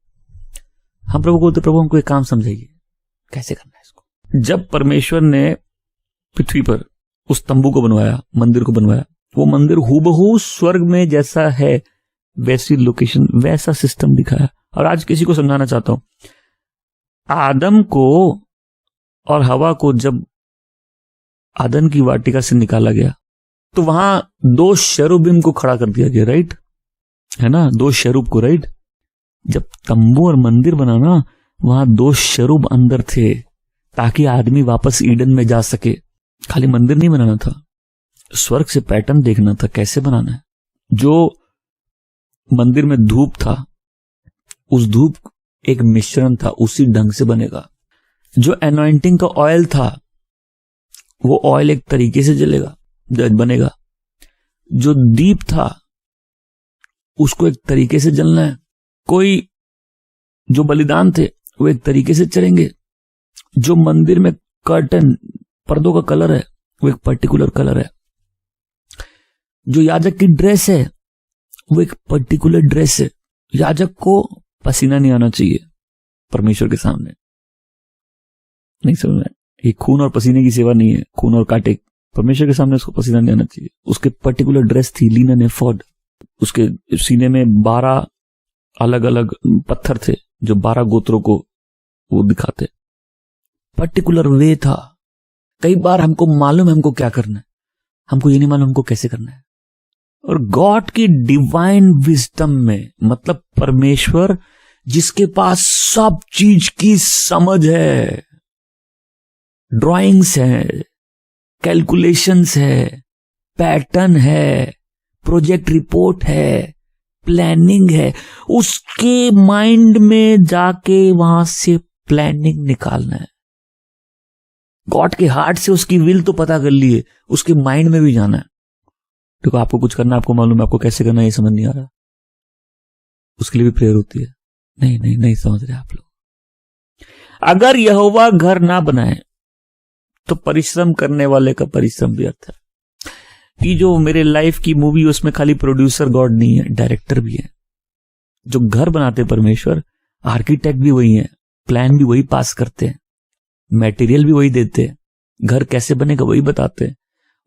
हम प्रभु को बोलते, प्रभु हमको एक काम समझाइए, कैसे करना है इसको। जब परमेश्वर ने पृथ्वी पर उस तंबू को बनवाया, मंदिर को बनवाया, वो मंदिर हूबहू स्वर्ग में जैसा है वैसी लोकेशन, वैसा सिस्टम दिखाया। और आज किसी को समझाना चाहता हूं, आदम को और हवा को जब आदन की वाटिका से निकाला गया, तो वहां दो शेरूबिम को खड़ा कर दिया गया, राइट है ना, दो शेरूब को, राइट। जब तंबू और मंदिर बना ना, वहां दो शेरूब अंदर थे, ताकि आदमी वापस ईडन में जा सके। खाली मंदिर नहीं बनाना था, स्वर्ग से पैटर्न देखना था, कैसे बनाना है। जो मंदिर में धूप था, उस धूप एक मिश्रण था, उसी ढंग से बनेगा। जो एनॉइंटिंग का ऑयल था, वो ऑयल एक तरीके से जलेगा, बनेगा। जो दीप था, उसको एक तरीके से जलना है। कोई जो बलिदान थे, वो एक तरीके से चलेंगे। जो मंदिर में कर्टन, पर्दों का कलर है, वो एक पर्टिकुलर कलर है। जो याजक की ड्रेस है, वो एक पर्टिकुलर ड्रेस है। याजक को पसीना नहीं आना चाहिए परमेश्वर के सामने। नहीं समझ में, ये खून और पसीने की सेवा नहीं है। खून और कांटे, परमेश्वर के सामने उसको पसीना नहीं आना चाहिए। उसके पर्टिकुलर ड्रेस थी, लिनन एफोर्ड। उसके सीने में 12 अलग अलग पत्थर थे, जो 12 गोत्रों को वो दिखाते। पर्टिकुलर वे था। कई बार हमको मालूम है हमको क्या करना है, हमको ये नहीं मालूम हमको कैसे करना है। और गॉड की डिवाइन विजडम में, मतलब परमेश्वर जिसके पास सब चीज की समझ है, ड्राइंग्स है, कैलकुलेशंस है, पैटर्न है, प्रोजेक्ट रिपोर्ट है, प्लानिंग है, उसके माइंड में जाके वहां से प्लानिंग निकालना है। गॉड के हार्ट से उसकी विल तो पता कर लिए, उसके माइंड में भी जाना है। देखो आपको कुछ करना, आपको मालूम है आपको कैसे करना है, ये समझ नहीं आ रहा, उसके लिए भी प्रेयर होती है। नहीं समझ रहे आप लोग। अगर यहोवा घर ना बनाए तो परिश्रम करने वाले का परिश्रम व्यर्थ है। कि जो मेरे लाइफ की मूवी, उसमें खाली प्रोड्यूसर गॉड नहीं है, डायरेक्टर भी है। जो घर बनाते परमेश्वर, आर्किटेक्ट भी वही है, प्लान भी वही पास करते हैं, मटेरियल भी वही देते हैं, घर कैसे बनेगा वही बताते हैं।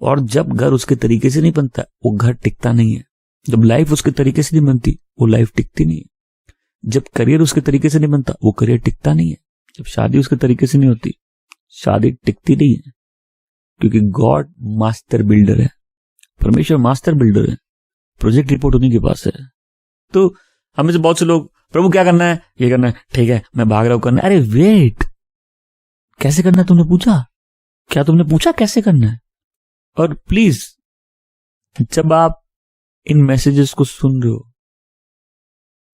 और जब घर उसके तरीके से नहीं बनता, वो घर टिकता नहीं है। जब लाइफ उसके तरीके से नहीं बनती, वो लाइफ टिकती नहीं है। जब करियर उसके तरीके से नहीं बनता, वो करियर टिकता नहीं है। जब शादी उसके तरीके से नहीं होती, शादी टिकती नहीं है। क्योंकि गॉड मास्टर बिल्डर है, परमेश्वर मास्टर बिल्डर है, प्रोजेक्ट रिपोर्ट उन्हीं के पास है। तो हमें से बहुत से लोग, प्रभु क्या करना है, ये करना है, ठीक है मैं भाग रहा हूं करना है। अरे वेट, कैसे करना है तुमने पूछा? क्या तुमने पूछा कैसे करना है? और प्लीज, जब आप इन मैसेजेस को सुन रहे हो,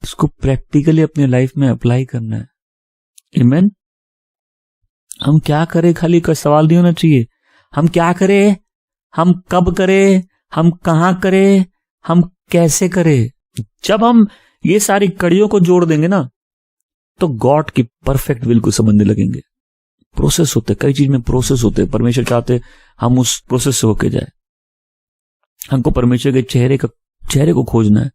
इसको प्रैक्टिकली अपने लाइफ में अप्लाई करना है। आमीन। हम क्या करें खाली का सवाल नहीं होना चाहिए। हम क्या करें, हम कब करें, हम कहां करें, हम कैसे करें। जब हम ये सारी कड़ियों को जोड़ देंगे ना, तो गॉड की परफेक्ट विल को समझने लगेंगे। प्रोसेस होते, कई चीज में प्रोसेस होते। परमेश्वर चाहते हम उस प्रोसेस से होके जाए। हमको परमेश्वर के चेहरे को खोजना है,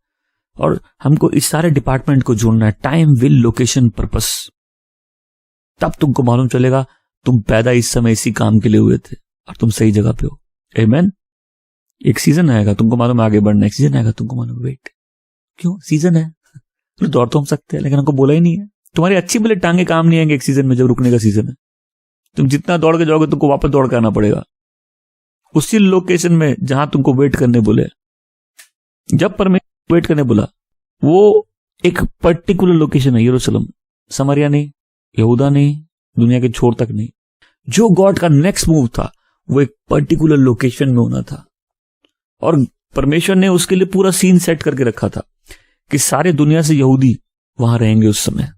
और हमको इस सारे डिपार्टमेंट को जोड़ना है, टाइम, विल, लोकेशन, पर्पस। तब तुमको मालूम चलेगा तुम पैदा इस समय इसी काम के लिए हुए थे और तुम सही जगह पे हो। आमीन। एक सीजन आएगा तुमको मालूम आगे बढ़ना, एक सीजन आएगा तुमको मालूम वेट। क्यों? सीजन है, तो दौड़ तो हम सकते हैं, लेकिन हमको बोला ही नहीं है। तुम्हारी अच्छी भले टांगे काम नहीं आएंगे एक सीजन में, जब रुकने का सीजन है। तुम जितना दौड़ के जाओगे तुमको वापस दौड़ के आना पड़ेगा उसी लोकेशन में जहां तुमको वेट करने बोले। जब परमेश्वर वेट करने बोला, वो एक पर्टिकुलर लोकेशन है, यरूशलेम, समरिया नहीं, यहूदा नहीं, दुनिया के छोर तक नहीं। जो गॉड का नेक्स्ट मूव था वो एक पर्टिकुलर लोकेशन में होना था, और परमेश्वर ने उसके लिए पूरा सीन सेट करके रखा था कि सारे दुनिया से यहूदी वहां रहेंगे। उस समय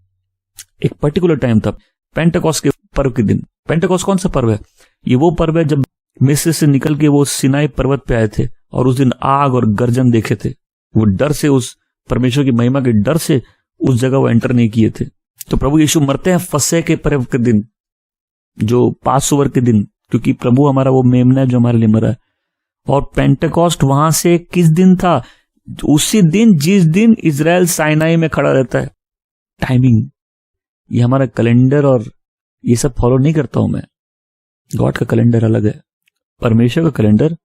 एक पर्टिकुलर टाइम था, पेंटेकोस्ट के पर्व के दिन। पेंटेकोस्ट कौन सा पर्व है? ये वो पर्व है जब मिस्र से निकल के वो सिनाई पर्वत पे आए थे, और उस दिन आग और गर्जन देखे थे। वो डर से, उस परमेश्वर की महिमा के डर से उस जगह वो एंटर नहीं किए थे। तो प्रभु यीशु मरते हैं फसह के पर्व के दिन, जो पासओवर के दिन, क्योंकि प्रभु हमारा वो मेमना है जो हमारे लिए मरा है। और पेंटेकोस्ट वहां से किस दिन था? उसी दिन जिस दिन इजराइल साइनाई में खड़ा रहता है। टाइमिंग, ये हमारा कैलेंडर और ये सब फॉलो नहीं करता हूं मैं। गॉड का कैलेंडर अलग है, परमेश्वर का कैलेंडर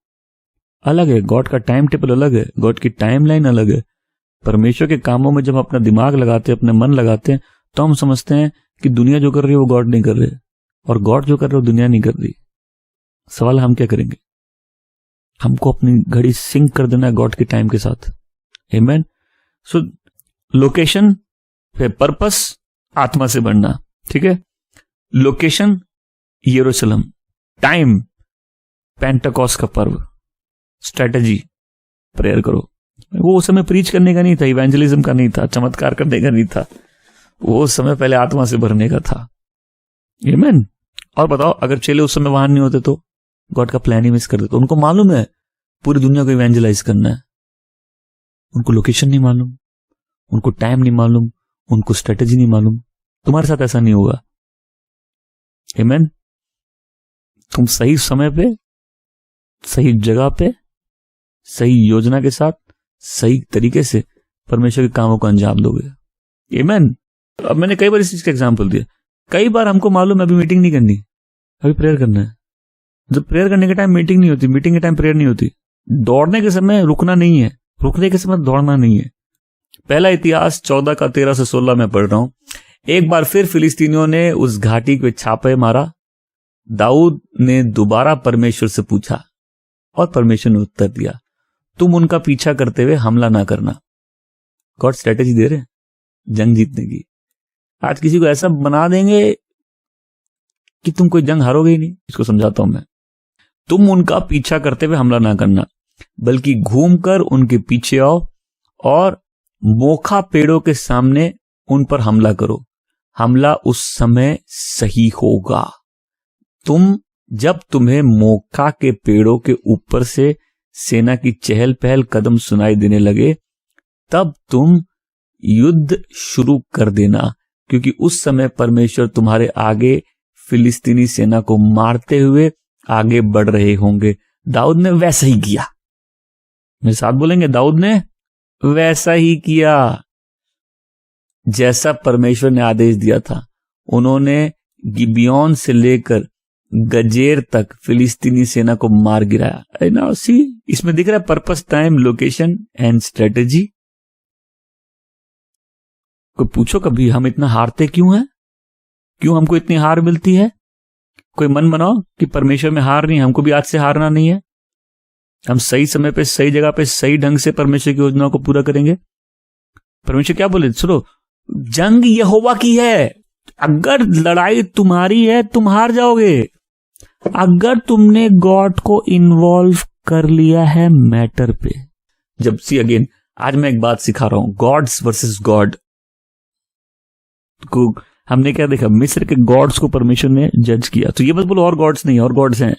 अलग है, गॉड का टाइम टेबल अलग है, गॉड की टाइमलाइन अलग है। परमेश्वर के कामों में जब हम अपना दिमाग लगाते हैं, अपने मन लगाते हैं, तो हम समझते हैं कि दुनिया जो कर रही है वो गॉड नहीं कर रहे, और गॉड जो कर रहे हो दुनिया नहीं कर रही। सवाल हम क्या करेंगे? हमको अपनी घड़ी सिंक कर देना है गॉड के टाइम के साथ। आमीन। सो लोकेशन, फिर पर्पस, आत्मा से बढ़ना। ठीक है, लोकेशन यरूशलेम, टाइम पेंटेकोस्ट का पर्व, स्ट्रेटेजी प्रेयर करो। वो उस समय प्रीच करने का नहीं था, इवेंजलिज्म का नहीं था, चमत्कार करने का नहीं था। वो समय पहले आत्मा से भरने का था। आमीन। और बताओ, अगर चेले उस समय वहां नहीं होते तो गॉड का प्लान ही मिस कर देते। उनको मालूम है पूरी दुनिया को इवेंजलाइज करना है, उनको लोकेशन नहीं मालूम, उनको टाइम नहीं मालूम, उनको स्ट्रेटेजी नहीं मालूम। तुम्हारे साथ ऐसा नहीं होगा। आमीन। तुम सही समय पे, सही जगह पे, सही योजना के साथ, सही तरीके से परमेश्वर के कामों को अंजाम दोगे। आमीन। अब मैंने कई बार इस चीज का एग्जाम्पल दिया। कई बार हमको मालूम है अभी मीटिंग नहीं करनी, अभी प्रेयर करना है। जब प्रेयर करने के टाइम मीटिंग नहीं होती, मीटिंग के टाइम प्रेयर नहीं होती। दौड़ने के समय रुकना नहीं है, रुकने के समय दौड़ना नहीं है। पहला इतिहास 14 का 13 से 16 में पढ़ रहा हूं। एक बार फिर फिलिस्तीनियों ने उस घाटी पे छापे मारा। दाऊद ने दोबारा परमेश्वर से पूछा, और परमेश्वर ने उत्तर दिया, तुम उनका पीछा करते हुए हमला ना करना। गॉड स्ट्रेटेजी दे रहे हैं जंग जीतने की। आज किसी को ऐसा बना देंगे कि तुम कोई जंग हारोगे ही नहीं। इसको समझाता हूं मैं। तुम उनका पीछा करते हुए हमला ना करना, बल्कि घूमकर उनके पीछे आओ और मोखा पेड़ों के सामने उन पर हमला करो। हमला उस समय सही होगा। जब तुम्हें मोखा के पेड़ों के ऊपर से सेना की चहल पहल कदम सुनाई देने लगे, तब तुम युद्ध शुरू कर देना, क्योंकि उस समय परमेश्वर तुम्हारे आगे फिलिस्तीनी सेना को मारते हुए आगे बढ़ रहे होंगे। दाऊद ने वैसा ही किया। मेरे साथ बोलेंगे, दाऊद ने वैसा ही किया जैसा परमेश्वर ने आदेश दिया था। उन्होंने गिबियोन से लेकर गजेर तक फिलिस्तीनी सेना को मार गिराया। ना सी, इसमें दिख रहा है purpose, time, location and strategy. कोई पूछो कभी हम इतना हारते क्यों हैं? क्यों हमको इतनी हार मिलती है? कोई मन बनाओ कि परमेश्वर में हार नहीं, हमको भी आज से हारना नहीं है। हम सही समय पे, सही जगह पे, सही ढंग से परमेश्वर की योजनाओं को पूरा करेंगे। परमेश्वर क्या बोले? सुनो, जंग यहोवा की है। अगर लड़ाई तुम्हारी है तुम हार जाओगे। अगर तुमने गॉड को इन्वॉल्व कर लिया है मैटर पे, जब सी अगेन, आज मैं एक बात सिखा रहा हूं, गॉड्स वर्सेस गॉड को हमने क्या देखा, मिस्र के गॉड्स को परमेश्वर ने जज किया। तो ये मत बोलो और गॉड्स नहीं, और गॉड्स हैं,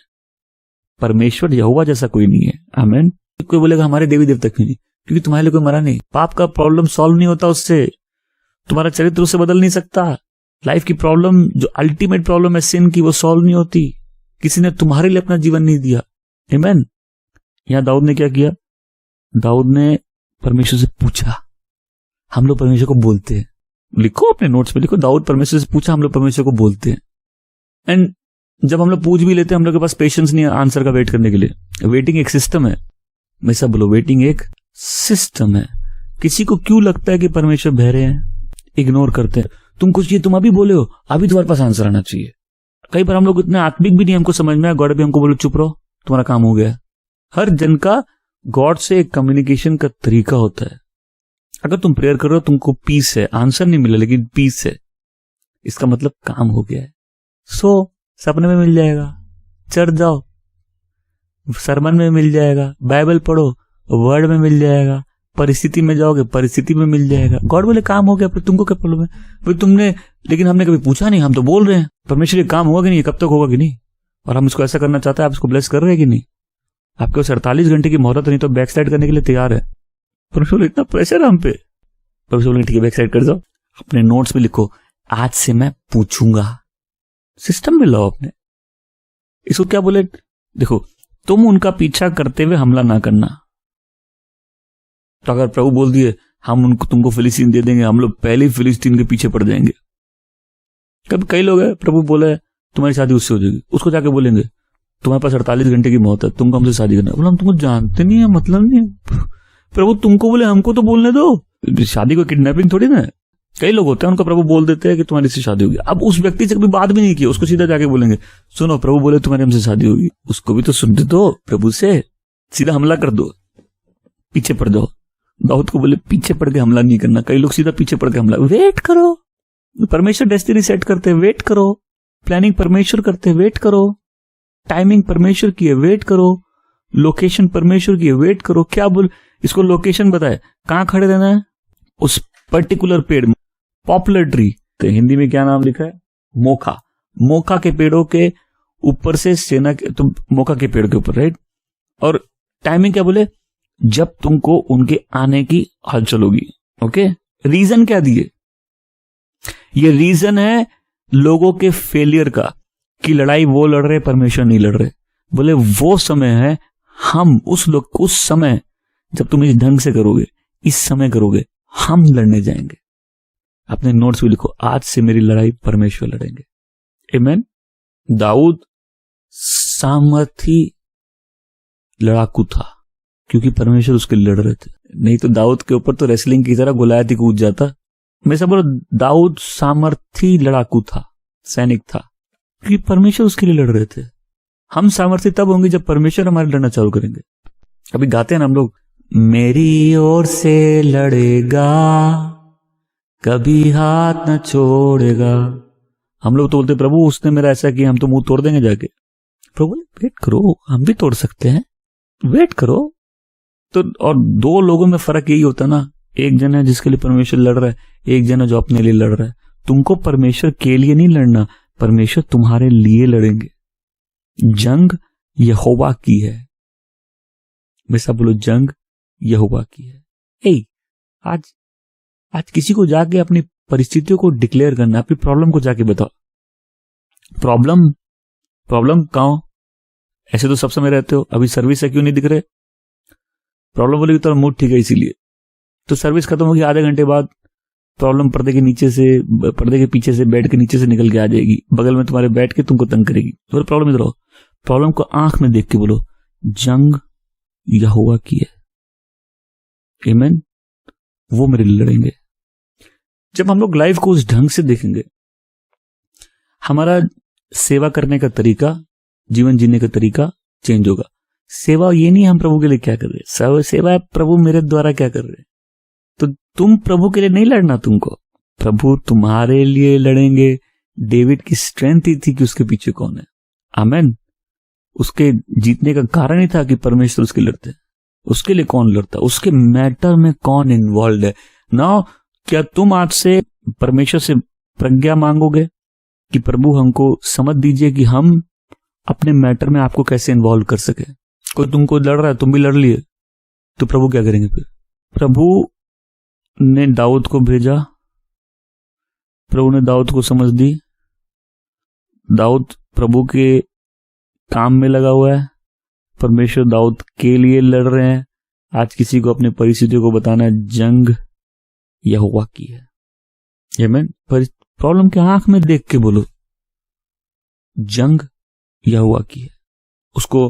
परमेश्वर यहोवा जैसा कोई नहीं है। आमीन। कोई बोलेगा हमारे देवी देवता क्यों नहीं, क्योंकि तुम्हारे लिए कोई मरा नहीं। पाप का प्रॉब्लम सॉल्व नहीं होता उससे, तुम्हारा चरित्र उससे बदल नहीं सकता। लाइफ की प्रॉब्लम, जो अल्टीमेट प्रॉब्लम है सिन की, वो सॉल्व नहीं होती। किसी ने तुम्हारे लिए अपना जीवन नहीं दिया। आमीन। यहां दाऊद ने क्या किया, दाऊद ने परमेश्वर से पूछा। हम लोग परमेश्वर को बोलते हैं, लिखो अपने नोट्स में, लिखो दाऊद परमेश्वर से पूछा, हम लोग परमेश्वर को बोलते हैं। एंड जब हम लोग पूछ भी लेते हैं, हम लोग के पास पेशेंस नहीं है आंसर का वेट करने के लिए। वेटिंग एक सिस्टम है, मैं सब बोलो, वेटिंग एक सिस्टम है। किसी को क्यों लगता है कि परमेश्वर बहरे हैं, इग्नोर करते हैं। तुम कुछ ये तुम अभी बोले हो, अभी तुम्हारे पास आंसर आना चाहिए। कई बार हम लोग इतने आत्मिक भी नहीं, हमको समझ में आया, गॉड भी हमको बोलो चुप रहो, तुम्हारा काम हो गया। हर जन का गॉड से एक कम्युनिकेशन का तरीका होता है। अगर तुम प्रेयर कर रहे हो, तुमको पीस है, आंसर नहीं मिला लेकिन पीस है, इसका मतलब काम हो गया है। सो सपने में मिल जाएगा, चढ़ जाओ, सरमन में मिल जाएगा, बाइबल पढ़ो, वर्ड में मिल जाएगा, परिस्थिति में जाओगे, परिस्थिति में मिल जाएगा। गॉड बोले काम हो गया, फिर तुमको क्या प्रॉब्लम है, फिर तुमने, लेकिन हमने कभी पूछा नहीं, हम तो बोल रहे हैं परमेश्वर ये काम होगा कि नहीं, कब तक होगा कि नहीं, और हम इसको ऐसा करना चाहते हैं, आप इसको ब्लेस कर रहे हैं कि नहीं, आपके 48 घंटे की मोहलत नहीं तो बैक साइड करने के लिए तैयार है। परमेश्वर इतना प्रेशर है हम पे, परमेश्वर बोले ठीक है बैक साइड कर जाओ। अपने नोट्स में लिखो, आज से मैं पूछूंगा। सिस्टम में लाओ अपने। इसको क्या बोले, देखो, तुम उनका पीछा करते हुए हमला ना करना। तो अगर प्रभु बोल दिए हम उनको तुमको फिलिस्तीन दे देंगे, हम लोग पहले ही फिलिस्तीन के पीछे पड़ जाएंगे। कभी कई लोग हैं, प्रभु बोले तुम्हारी शादी उससे हो जाएगी, उसको जाके बोलेंगे तुम्हारे पास 48 घंटे की मौत है, तुमको हमसे शादी करना। बोला हम तुमको जानते नहीं है, मतलब नहीं है। प्रभु तुमको बोले हमको तो बोलने दो, शादी को किडनैपिंग थोड़ी ना है। कई लोग होते हैं उनको प्रभु बोल देते हैं कि तुम्हारी से शादी होगी। अब उस व्यक्ति से कभी बात भी नहीं की, उसको सीधा जाके बोलेंगे सुनो प्रभु बोले तुम्हारे हमसे शादी होगी। उसको भी तो सुनते दो, प्रभु से सीधा हमला कर दो, पीछे पड़ जाओ। दाऊद को बोले पीछे पड़ के हमला नहीं करना। कई लोग सीधा पीछे पड़ के हमला, वेट करो, परमेश्वर डेस्टिनी सेट करते हैं, वेट करो, प्लानिंग परमेश्वर करते हैं, वेट करो, टाइमिंग परमेश्वर की है, वेट करो, लोकेशन परमेश्वर की है, वेट करो। क्या बोल, इसको लोकेशन बताए, कहां खड़े रहना है, उस पर्टिकुलर पेड़ में, पॉपुलर ट्री, तो हिंदी में क्या नाम लिखा है, मोखा, मोखा के पेड़ों के ऊपर से सेना के, तो मोखा के पेड़ के ऊपर, राइट। और टाइमिंग क्या बोले, जब तुमको उनके आने की हलचल होगी। ओके, रीजन क्या दिए, ये रीजन है लोगों के फेलियर का, कि लड़ाई वो लड़ रहे, परमेश्वर नहीं लड़ रहे। बोले वो समय है, हम उस समय जब तुम इस ढंग से करोगे, इस समय करोगे, हम लड़ने जाएंगे। अपने नोट्स में लिखो, आज से मेरी लड़ाई परमेश्वर लड़ेंगे। आमीन। दाऊद सामर्थी लड़ाकू था क्योंकि परमेश्वर उसके लड़ रहे थे, नहीं तो दाऊद के ऊपर तो रेसलिंग की तरह गोलायत ही कूद जाता। मैं सब बोलो, दाऊद सामर्थी लड़ाकू था, सैनिक था, क्योंकि परमेश्वर उसके लिए लड़ रहे थे। हम सामर्थी तब होंगे जब परमेश्वर हमारे लड़ना चालू करेंगे। अभी गाते हैं ना हम लोग, मेरी ओर से लड़ेगा, कभी हाथ न छोड़ेगा। हम लोग तो बोलते प्रभु उसने मेरा ऐसा किया, हम तो मुंह तोड़ देंगे जाके। प्रभु वेट करो, हम भी तोड़ सकते हैं, वेट करो। तो और दो लोगों में फर्क यही होता ना, एक जन है जिसके लिए परमेश्वर लड़ रहा है, एक जन है जो अपने लिए लड़ रहा है। तुमको परमेश्वर के लिए नहीं लड़ना, परमेश्वर तुम्हारे लिए लड़ेंगे। जंग यहोवा की है। वैसा बोलो, जंग यहोवा की है। आज किसी को जाके अपनी परिस्थितियों को डिक्लेयर करना, अपनी प्रॉब्लम को जाके बताओ। प्रॉब्लम कहाँ, ऐसे तो सब समय रहते हो, अभी सर्विस है क्यों नहीं दिख रहे, प्रॉब्लम बोलेगी तो मूड ठीक है इसीलिए, तो सर्विस खत्म होगी, आधे घंटे बाद प्रॉब्लम पर्दे के नीचे से, पर्दे के पीछे से, बेड के नीचे से निकल के आ जाएगी, बगल में तुम्हारे बैठ के तुमको तंग करेगी। तो प्रॉब्लम इधर हो, प्रॉब्लम को आंख में देख के बोलो, जंग यहोवा की है। आमीन। वो मेरे लिए लड़ेंगे। जब हम लोग लाइफ को उस ढंग से देखेंगे, हमारा सेवा करने का तरीका, जीवन जीने का तरीका चेंज होगा। सेवा ये नहीं हम प्रभु के लिए क्या कर रहे, सेवा है प्रभु मेरे द्वारा क्या कर रहे। तो तुम प्रभु के लिए नहीं लड़ना, तुमको प्रभु तुम्हारे लिए लड़ेंगे। डेविड की स्ट्रेंथ ही थी कि उसके पीछे कौन है। आमीन। उसके जीतने का कारण ही था कि परमेश्वर उसके लड़ते। उसके लिए कौन लड़ता है, उसके मैटर में कौन इन्वॉल्व है। नाउ क्या तुम आज से परमेश्वर से प्रज्ञा मांगोगे कि प्रभु हमको समझ दीजिए कि हम अपने मैटर में आपको कैसे इन्वॉल्व कर सके। कोई तुमको लड़ रहा है, तुम भी लड़ लिए, तो प्रभु क्या करेंगे फिर? प्रभु ने दाऊद को भेजा, प्रभु ने दाऊद को समझ दी, दाऊद प्रभु के काम में लगा हुआ है, परमेश्वर दाऊद के लिए लड़ रहे हैं। आज किसी को अपनी परिस्थितियों को बताना है जंग यहोवा की है। आमीन। पर प्रॉब्लम के आंख में देख के बोलो जंग यहोवा की है। उसको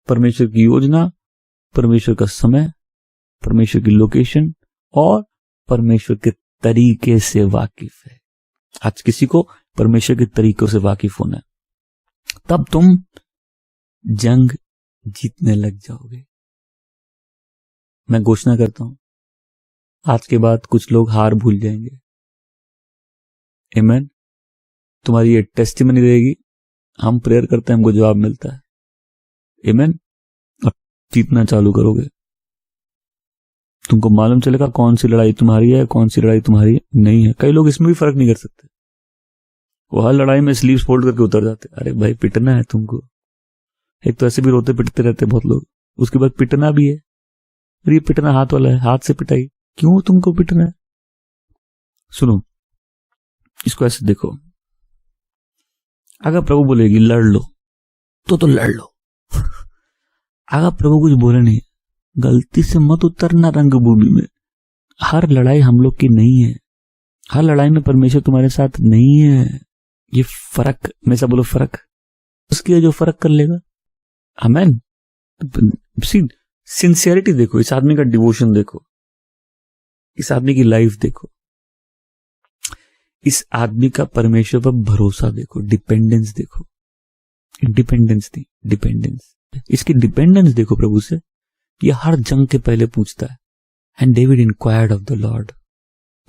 परमेश्वर की योजना, परमेश्वर का समय, परमेश्वर की लोकेशन और परमेश्वर के तरीके से वाकिफ है। आज किसी को परमेश्वर के तरीकों से वाकिफ होना है, तब तुम जंग जीतने लग जाओगे। मैं घोषणा करता हूं, आज के बाद कुछ लोग हार भूल जाएंगे। आमीन। तुम्हारी ये टेस्टिमनी रहेगी, हम प्रेयर करते हैं, हमको जवाब मिलता है। आमीन। और जीतना चालू करोगे, तुमको मालूम चलेगा कौन सी लड़ाई तुम्हारी है, कौन सी लड़ाई तुम्हारी नहीं है। कई लोग इसमें भी फर्क नहीं कर सकते, वो हर लड़ाई में स्लीव्स फोल्ड करके उतर जाते। अरे भाई पिटना है तुमको, एक तो ऐसे भी रोते पिटते रहते बहुत लोग, उसके बाद पिटना भी है। ये पिटना हाथ वाला है, हाथ से पिटाई, क्यों तुमको पिटना है? सुनो, इसको ऐसे देखो, अगर प्रभु बोलेगी लड़ लो तो लड़ लो। अगर प्रभु कुछ बोले नहीं, गलती से मत उतरना रंगभूमि में। हर लड़ाई हम लोग की नहीं है, हर लड़ाई में परमेश्वर तुम्हारे साथ नहीं है। ये फर्क, में से बोलो फर्क, उसकी जो फर्क कर लेगा। आमीन। सिंसियरिटी देखो, इस आदमी का डिवोशन देखो, इस आदमी की लाइफ देखो, इस आदमी का परमेश्वर पर भरोसा देखो, डिपेंडेंस देखो। इंडिपेंडेंस थी, डिपेंडेंस, इसकी डिपेंडेंस देखो प्रभु से। ये हर जंग के पहले पूछता है, and David inquired of the Lord.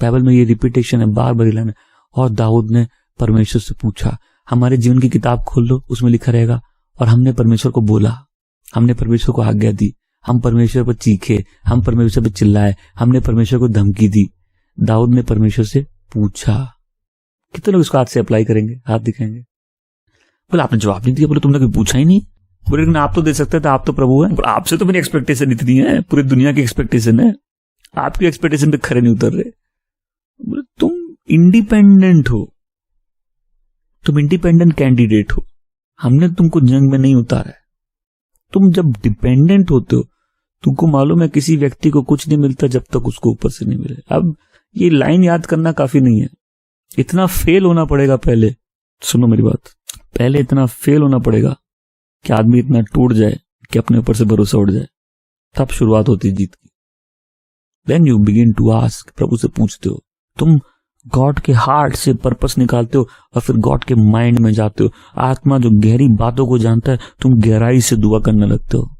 Bible में ये रिपीटेशन है, बार बार लाइन है। और दाऊद ने परमेश्वर से पूछा। हमारे जीवन की किताब खोल लो, उसमें लिखा रहेगा, और हमने परमेश्वर को बोला, हमने परमेश्वर को आज्ञा दी, हम परमेश्वर पर चीखे, हम परमेश्वर पर चिल्लाए, हमने परमेश्वर को धमकी दी। दाऊद ने परमेश्वर से पूछा। कितने लोग इसको हाथ से अप्लाई करेंगे, हाथ दिखाएंगे? बोले आपने जवाब नहीं दिया, बोले तुमने कभी पूछा ही नहीं। बोले आप तो दे सकते थे, आप तो प्रभु हैं, आपसे तो मेरी एक्सपेक्टेशन इतनी है, पूरी दुनिया की एक्सपेक्टेशन है, आपकी एक्सपेक्टेशन पे खरे नहीं उतर रहे। बोले तुम इंडिपेंडेंट हो, तुम इंडिपेंडेंट कैंडिडेट हो, हमने तुमको जंग में नहीं उतारा है। तुम जब डिपेंडेंट होते हो, तुमको मालूम है किसी व्यक्ति को कुछ नहीं मिलता जब तक उसको ऊपर से नहीं मिले। अब ये लाइन याद करना काफी नहीं है, इतना फेल होना पड़ेगा पहले। सुनो मेरी बात, पहले इतना फेल होना पड़ेगा कि आदमी इतना टूट जाए कि अपने ऊपर से भरोसा उड़ जाए, तब शुरुआत होती है जीत की। Then you begin to ask, प्रभु से पूछते हो, तुम गॉड के हार्ट से पर्पस निकालते हो और फिर गॉड के माइंड में जाते हो। आत्मा जो गहरी बातों को जानता है, तुम गहराई से दुआ करने लगते हो,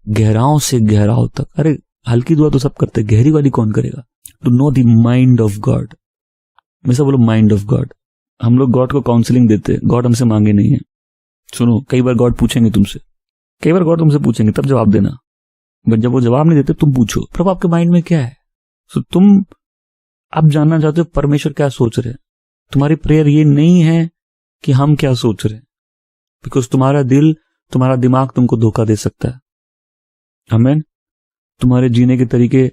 गहराओं से गहराओं तक। अरे हल्की दुआ तो सब करते हैं, गहरी वाली कौन करेगा? To know the mind of God. मैं सब बोलो माइंड ऑफ गॉड। हम लोग गॉड को काउंसलिंग देते हैं, गॉड हमसे मांगे नहीं है। सुनो, कई बार गॉड पूछेंगे तुमसे, कई बार गॉड तुमसे पूछेंगे, तब जवाब देना। बट जब वो जवाब नहीं देते, तुम पूछो प्रभु आपके माइंड में क्या है। सो तुम अब जानना चाहते हो परमेश्वर क्या सोच रहे हैं। तुम्हारी प्रेयर ये नहीं है कि हम क्या सोच रहे हैं, बिकॉज तुम्हारा दिल, तुम्हारा दिमाग तुमको धोखा दे सकता है। आमीन। तुम्हारे जीने के तरीके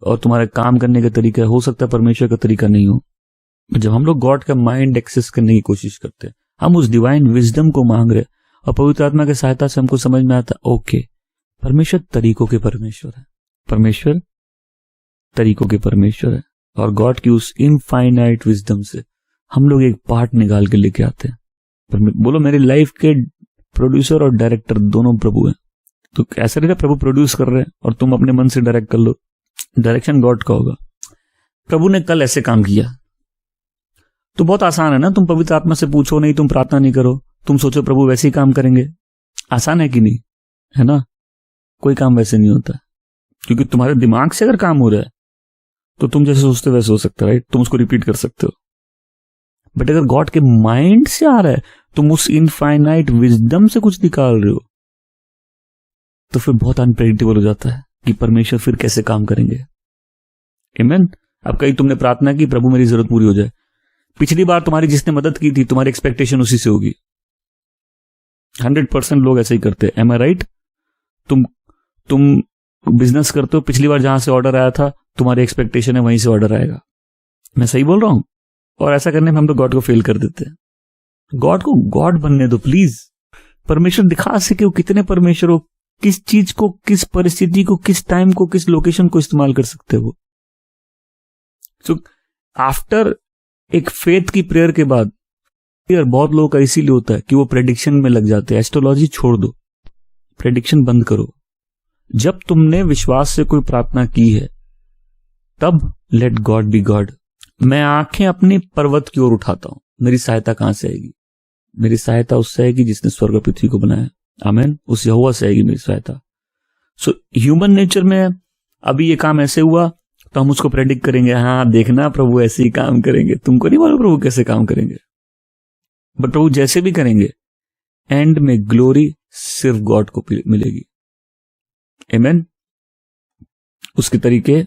और तुम्हारे काम करने के तरीका हो सकता है परमेश्वर का तरीका नहीं हो। जब हम लोग गॉड का माइंड एक्सेस करने की कोशिश करते हैं, हम उस डिवाइन विजडम को मांग रहे और पवित्र आत्मा की सहायता से हमको समझ में आता, ओके परमेश्वर तरीकों के परमेश्वर है, परमेश्वर तरीकों के परमेश्वर है। और गॉड की उस इनफाइनाइट विजडम से हम लोग एक पार्ट निकाल के लेके आते हैं। बोलो मेरी लाइफ के प्रोड्यूसर और डायरेक्टर दोनों प्रभु हैं। तो ऐसा नहीं प्रभु प्रोड्यूस कर रहे हैं और तुम अपने मन से डायरेक्ट कर लो, डायरेक्शन गॉड का होगा। प्रभु ने कल ऐसे काम किया तो बहुत आसान है ना, तुम पवित्र आत्मा से पूछो नहीं, तुम प्रार्थना नहीं करो, तुम सोचो प्रभु वैसे ही काम करेंगे। आसान है कि नहीं? है ना? कोई काम वैसे नहीं होता, क्योंकि तुम्हारे दिमाग से अगर काम हो रहा है तो तुम जैसे सोचते वैसे हो सकता है, राइट? तुम उसको रिपीट कर सकते हो। बट अगर गॉड के माइंड से आ रहा है, तुम उस इनफाइनाइट विजडम से कुछ निकाल रहे हो, तो फिर बहुत अनप्रेडिक्टेबल हो जाता है। कि परमेश्वर फिर कैसे काम करेंगे। आमीन। अब कहीं तुमने प्रार्थना की प्रभु मेरी जरूरत पूरी हो जाए, पिछली बार तुम्हारी जिसने मदद की थी तुम्हारी एक्सपेक्टेशन उसी से होगी। 100% लोग ऐसे ही करते। एम आई राइट? तुम बिजनेस करते हो, पिछली बार जहां से ऑर्डर आया था तुम्हारी एक्सपेक्टेशन है वहीं से ऑर्डर आएगा। मैं सही बोल रहा हूं? और ऐसा करने में हम लोग गॉड को फेल कर देते हैं। गॉड को गॉड बनने दो प्लीज। परमेश्वर दिखा सके वो कितने परमेश्वर हो, किस चीज को, किस परिस्थिति को, किस टाइम को, किस लोकेशन को इस्तेमाल कर सकते हो। सो आफ्टर एक फेथ की प्रेयर के बाद बहुत लोगों का इसीलिए होता है कि वो प्रेडिक्शन में लग जाते हैं। एस्ट्रोलॉजी छोड़ दो, प्रेडिक्शन बंद करो। जब तुमने विश्वास से कोई प्रार्थना की है तब लेट गॉड बी गॉड। मैं आंखें अपनी पर्वत की ओर उठाता हूं, मेरी सहायता कहां से आएगी? मेरी सहायता उससे आएगी जिसने स्वर्ग और पृथ्वी को बनाया। आमीन। उस यहोवा से आएगी मेरी सहायता। सो ह्यूमन नेचर में अभी ये काम ऐसे हुआ तो हम उसको प्रेडिक्ट करेंगे, हाँ देखना प्रभु ऐसे ही काम करेंगे। तुमको नहीं मालूम प्रभु कैसे काम करेंगे, बट प्रभु जैसे भी करेंगे एंड में ग्लोरी सिर्फ गॉड को मिलेगी। आमीन। उसके तरीके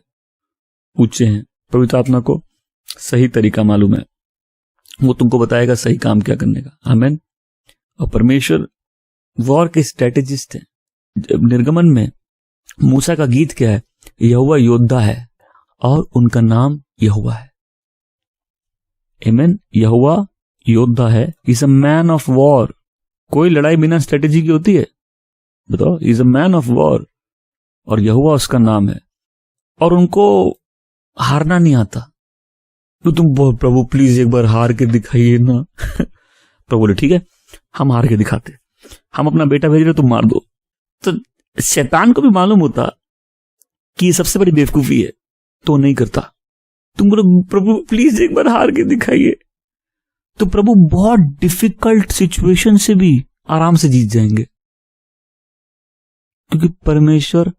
ऊंचे हैं। पवित्र आत्मा को सही तरीका मालूम है, वो तुमको बताएगा सही काम क्या करने का। आमीन। और परमेश्वर वॉर के स्ट्रेटेजिस्ट हैं। निर्गमन में मूसा का गीत क्या है? यहोवा योद्धा है और उनका नाम यहोवा है। आमीन। यहोवा योद्धा है, is a man of war. कोई लड़ाई बिना स्ट्रेटेजी की होती है? बताओ। Is a man of war और यहोवा उसका नाम है। और उनको हारना नहीं आता। तो तुम प्रभु प्लीज एक बार हार के दिखाइए ना। प्रभु बोले ठीक है हम हार के दिखाते, हम अपना बेटा भेज रहे तुम मार दो। तो शैतान को भी मालूम होता कि ये सबसे बड़ी बेवकूफी है, तो नहीं करता। तुम बोलो प्रभु प्लीज एक बार हार के दिखाइए, तो प्रभु बहुत डिफिकल्ट सिचुएशन से भी आराम से जीत जाएंगे, क्योंकि परमेश्वर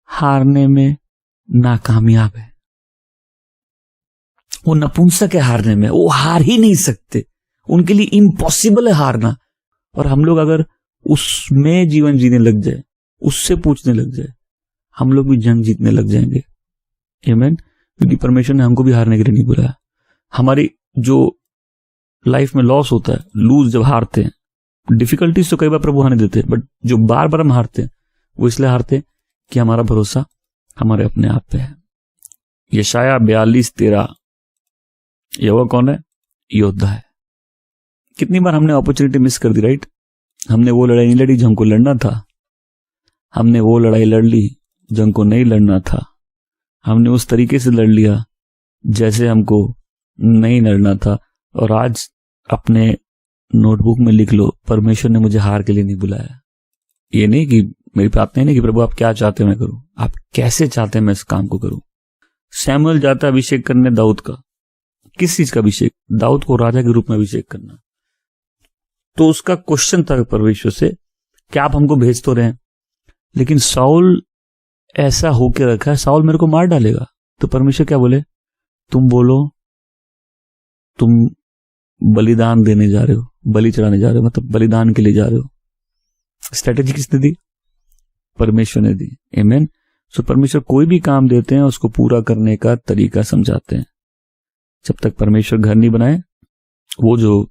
हारने में नाकामयाब है। वो नपुंसक है हारने में, वो हार ही नहीं सकते, उनके लिए इम्पॉसिबल है हारना। और हम लोग अगर उसमें जीवन जीने लग जाए, उससे पूछने लग जाए, हम लोग भी जंग जीतने लग जाएंगे। आमीन। क्योंकि परमेश्वर ने हमको भी हारने के लिए नहीं बुलाया। हमारी जो लाइफ में लॉस होता है, लूज जब हारते हैं, डिफिकल्टीज तो कई बार प्रभु आने देते हैं, बट जो बार बार हम हारते हैं वो इसलिए हारते हैं कि हमारा भरोसा हमारे अपने आप पे है। यशाया 42:13। यहोवा कौन है? योद्धा है। कितनी बार हमने अपॉर्चुनिटी मिस कर दी, राइट? हमने वो लड़ाई नहीं लड़ी जो हमको लड़ना था, हमने वो लड़ाई लड़ ली जो हमको नहीं लड़ना था, हमने उस तरीके से लड़ लिया जैसे हमको नहीं लड़ना था। और आज अपने नोटबुक में लिख लो, परमेश्वर ने मुझे हार के लिए नहीं बुलाया। ये नहीं कि मेरी प्रार्थना नहीं कि प्रभु आप क्या चाहते हैं मैं करूं, आप कैसे चाहते हैं मैं इस काम को करूं। सैमुअल जाता अभिषेक करने दाऊद का। किस चीज का अभिषेक? दाऊद को राजा के रूप में अभिषेक करना। तो उसका क्वेश्चन था परमेश्वर से कि आप हमको भेज तो रहे हैं, लेकिन साउल ऐसा होके रखा है, साउल मेरे को मार डालेगा। तो परमेश्वर क्या बोले? तुम बोलो तुम बलिदान देने जा रहे हो, बलि चढ़ाने जा रहे हो, मतलब बलिदान के लिए जा रहे हो। स्ट्रेटेजी किसने दी? परमेश्वर ने दी। आमीन। सो परमेश्वर कोई भी काम देते हैं उसको पूरा करने का तरीका समझाते हैं। जब तक परमेश्वर घर नहीं बनाए, वो जो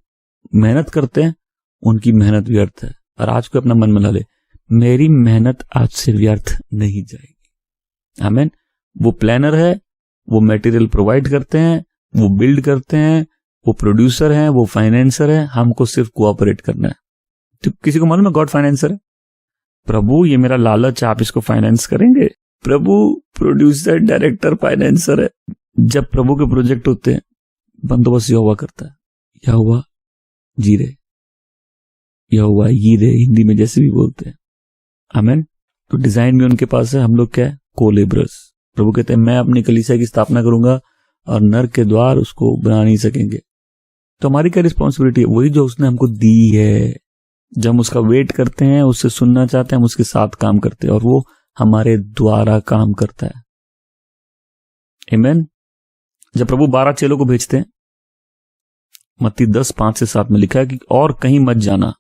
मेहनत करते हैं उनकी मेहनत व्यर्थ है। और आज को अपना मन बना ले, मेरी मेहनत आज से व्यर्थ नहीं जाएगी। आमीन। वो प्लानर है, वो मटेरियल प्रोवाइड करते हैं, वो बिल्ड करते हैं, वो प्रोड्यूसर हैं, वो फाइनेंसर है, हमको सिर्फ कोऑपरेट करना है। तो किसी को मालूम है गॉड फाइनेंसर है? प्रभु ये मेरा लालच है, आप इसको फाइनेंस करेंगे? प्रभु प्रोड्यूसर, डायरेक्टर, फाइनेंसर है। जब प्रभु के प्रोजेक्ट होते हैं बंदोबस्त यहोवा करता है। यहोवा जीरे, यहोवा यीरे, हिंदी में जैसे भी बोलते हैं। आमीन। तो डिजाइन भी उनके पास है, हम लोग क्या है? को लेबरर्स। प्रभु कहते हैं मैं अपनी कलीसिया की स्थापना करूंगा और नर्क के द्वार उसको बना नहीं सकेंगे। तो हमारी क्या रिस्पॉन्सिबिलिटी है? वही जो उसने हमको दी है। जब हम उसका वेट करते हैं, उससे सुनना चाहते हैं, हम उसके साथ काम करते हैं और वो हमारे द्वारा काम करता है। आमीन। जब प्रभु 12 चेलों को भेजते हैं, मत्ती 10:5-7 में लिखा है कि और कहीं मत जाना,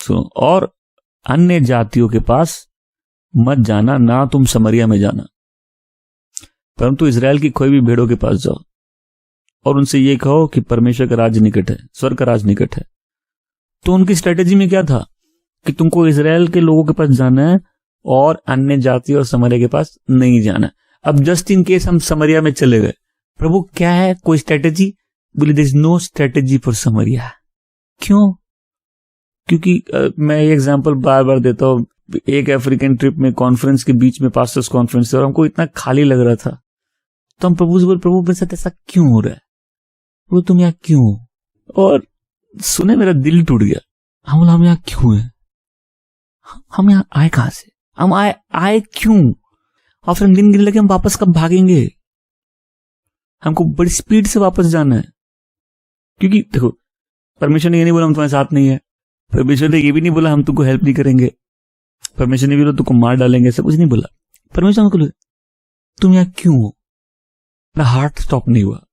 सुनो, और अन्य जातियों के पास मत जाना, ना तुम समरिया में जाना, परंतु इजराइल की खोई हुई भेड़ों के पास जाओ और उनसे ये कहो कि परमेश्वर का राज्य निकट है, स्वर्ग का राज्य निकट है। तो उनकी स्ट्रेटेजी में क्या था कि तुमको इजराइल के लोगों के पास जाना है और अन्य जाति और समरिया के पास नहीं जाना। अब जस्ट इन केस हम समरिया में चले गए, प्रभु क्या है, कोई स्ट्रेटेजी? बोले there is no strategy for summary. क्यों? क्योंकि मैं ये एग्जांपल बार बार देता हूं। एक अफ्रीकन ट्रिप में कॉन्फ्रेंस के बीच में पास्टर्स कॉन्फ्रेंस और हमको इतना खाली लग रहा था, तो हम प्रभु से बोले, प्रभु मेरे साथ ऐसा क्यों हो रहा है, प्रभु तुम यहाँ क्यों हो? और सुने मेरा दिल टूट गया। हम बोला हम यहाँ क्यों है, हम यहाँ आए कहां से, हम आए क्यों? और फिर हम दिन गिनने लगे हम वापस कब भागेंगे, हमको बड़ी स्पीड से वापस जाना है। क्योंकि देखो, परमेश्वर ने ये नहीं बोला हम तुम्हारे साथ नहीं है, परमेश्वर ने ये भी नहीं बोला हम तुमको हेल्प नहीं करेंगे, परमेश्वर ने भी बोला तुमको मार डालेंगे, ऐसा कुछ नहीं बोला। परमेश्वर ने बोला तुम यहाँ क्यों हो? मेरा हार्ट स्टॉप नहीं हुआ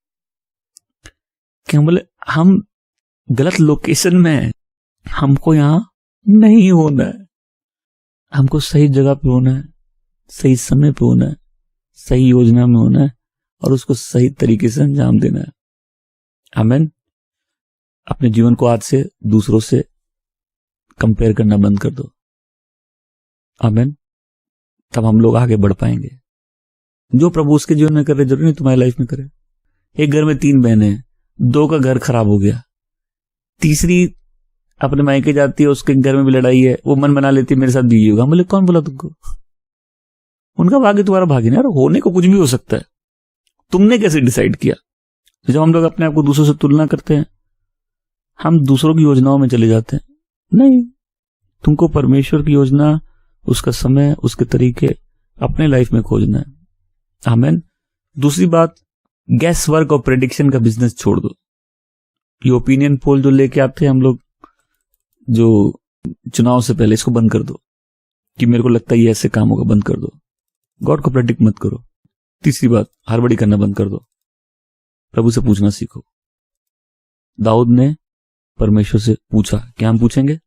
कि हम बोले हम गलत लोकेशन में हैं, हमको यहाँ नहीं होना है, हमको सही जगह पे होना है, सही समय पे होना है, सही योजना में होना है और उसको सही तरीके से अंजाम देना है। आमीन। अपने जीवन को आज से दूसरों से कंपेयर करना बंद कर दो। आमीन। तब हम लोग आगे बढ़ पाएंगे। जो प्रभु उसके जीवन में कर रहे, जरूरी नहीं तुम्हारी लाइफ में करे। एक घर में 3 बहनें हैं, 2 का घर खराब हो गया, तीसरी अपने मायके जाती है, उसके घर में भी लड़ाई है, वो मन बना लेती है मेरे साथ भी ये होगा। हम बोले कौन बोला तुमको? उनका भाग्य तुम्हारा भाग्य नहीं, यार होने को कुछ भी हो सकता है, तुमने कैसे डिसाइड किया? जब हम लोग अपने आप को दूसरों से तुलना करते हैं, हम दूसरों की योजनाओं में चले जाते हैं। नहीं, तुमको परमेश्वर की योजना, उसका समय, उसके तरीके अपने लाइफ में खोजना है। आमीन। दूसरी बात, गैस वर्क और प्रेडिक्शन का बिजनेस छोड़ दो। ये ओपिनियन पोल जो लेके आते हैं हम लोग जो चुनाव से पहले, इसको बंद कर दो कि मेरे को लगता है ये ऐसे काम होगा, बंद कर दो। गॉड को प्रेडिक्ट मत करो। तीसरी बात, हड़बड़ी करना बंद कर दो, प्रभु से पूछना सीखो। दाऊद ने परमेश्वर से पूछा, क्या हम पूछेंगे?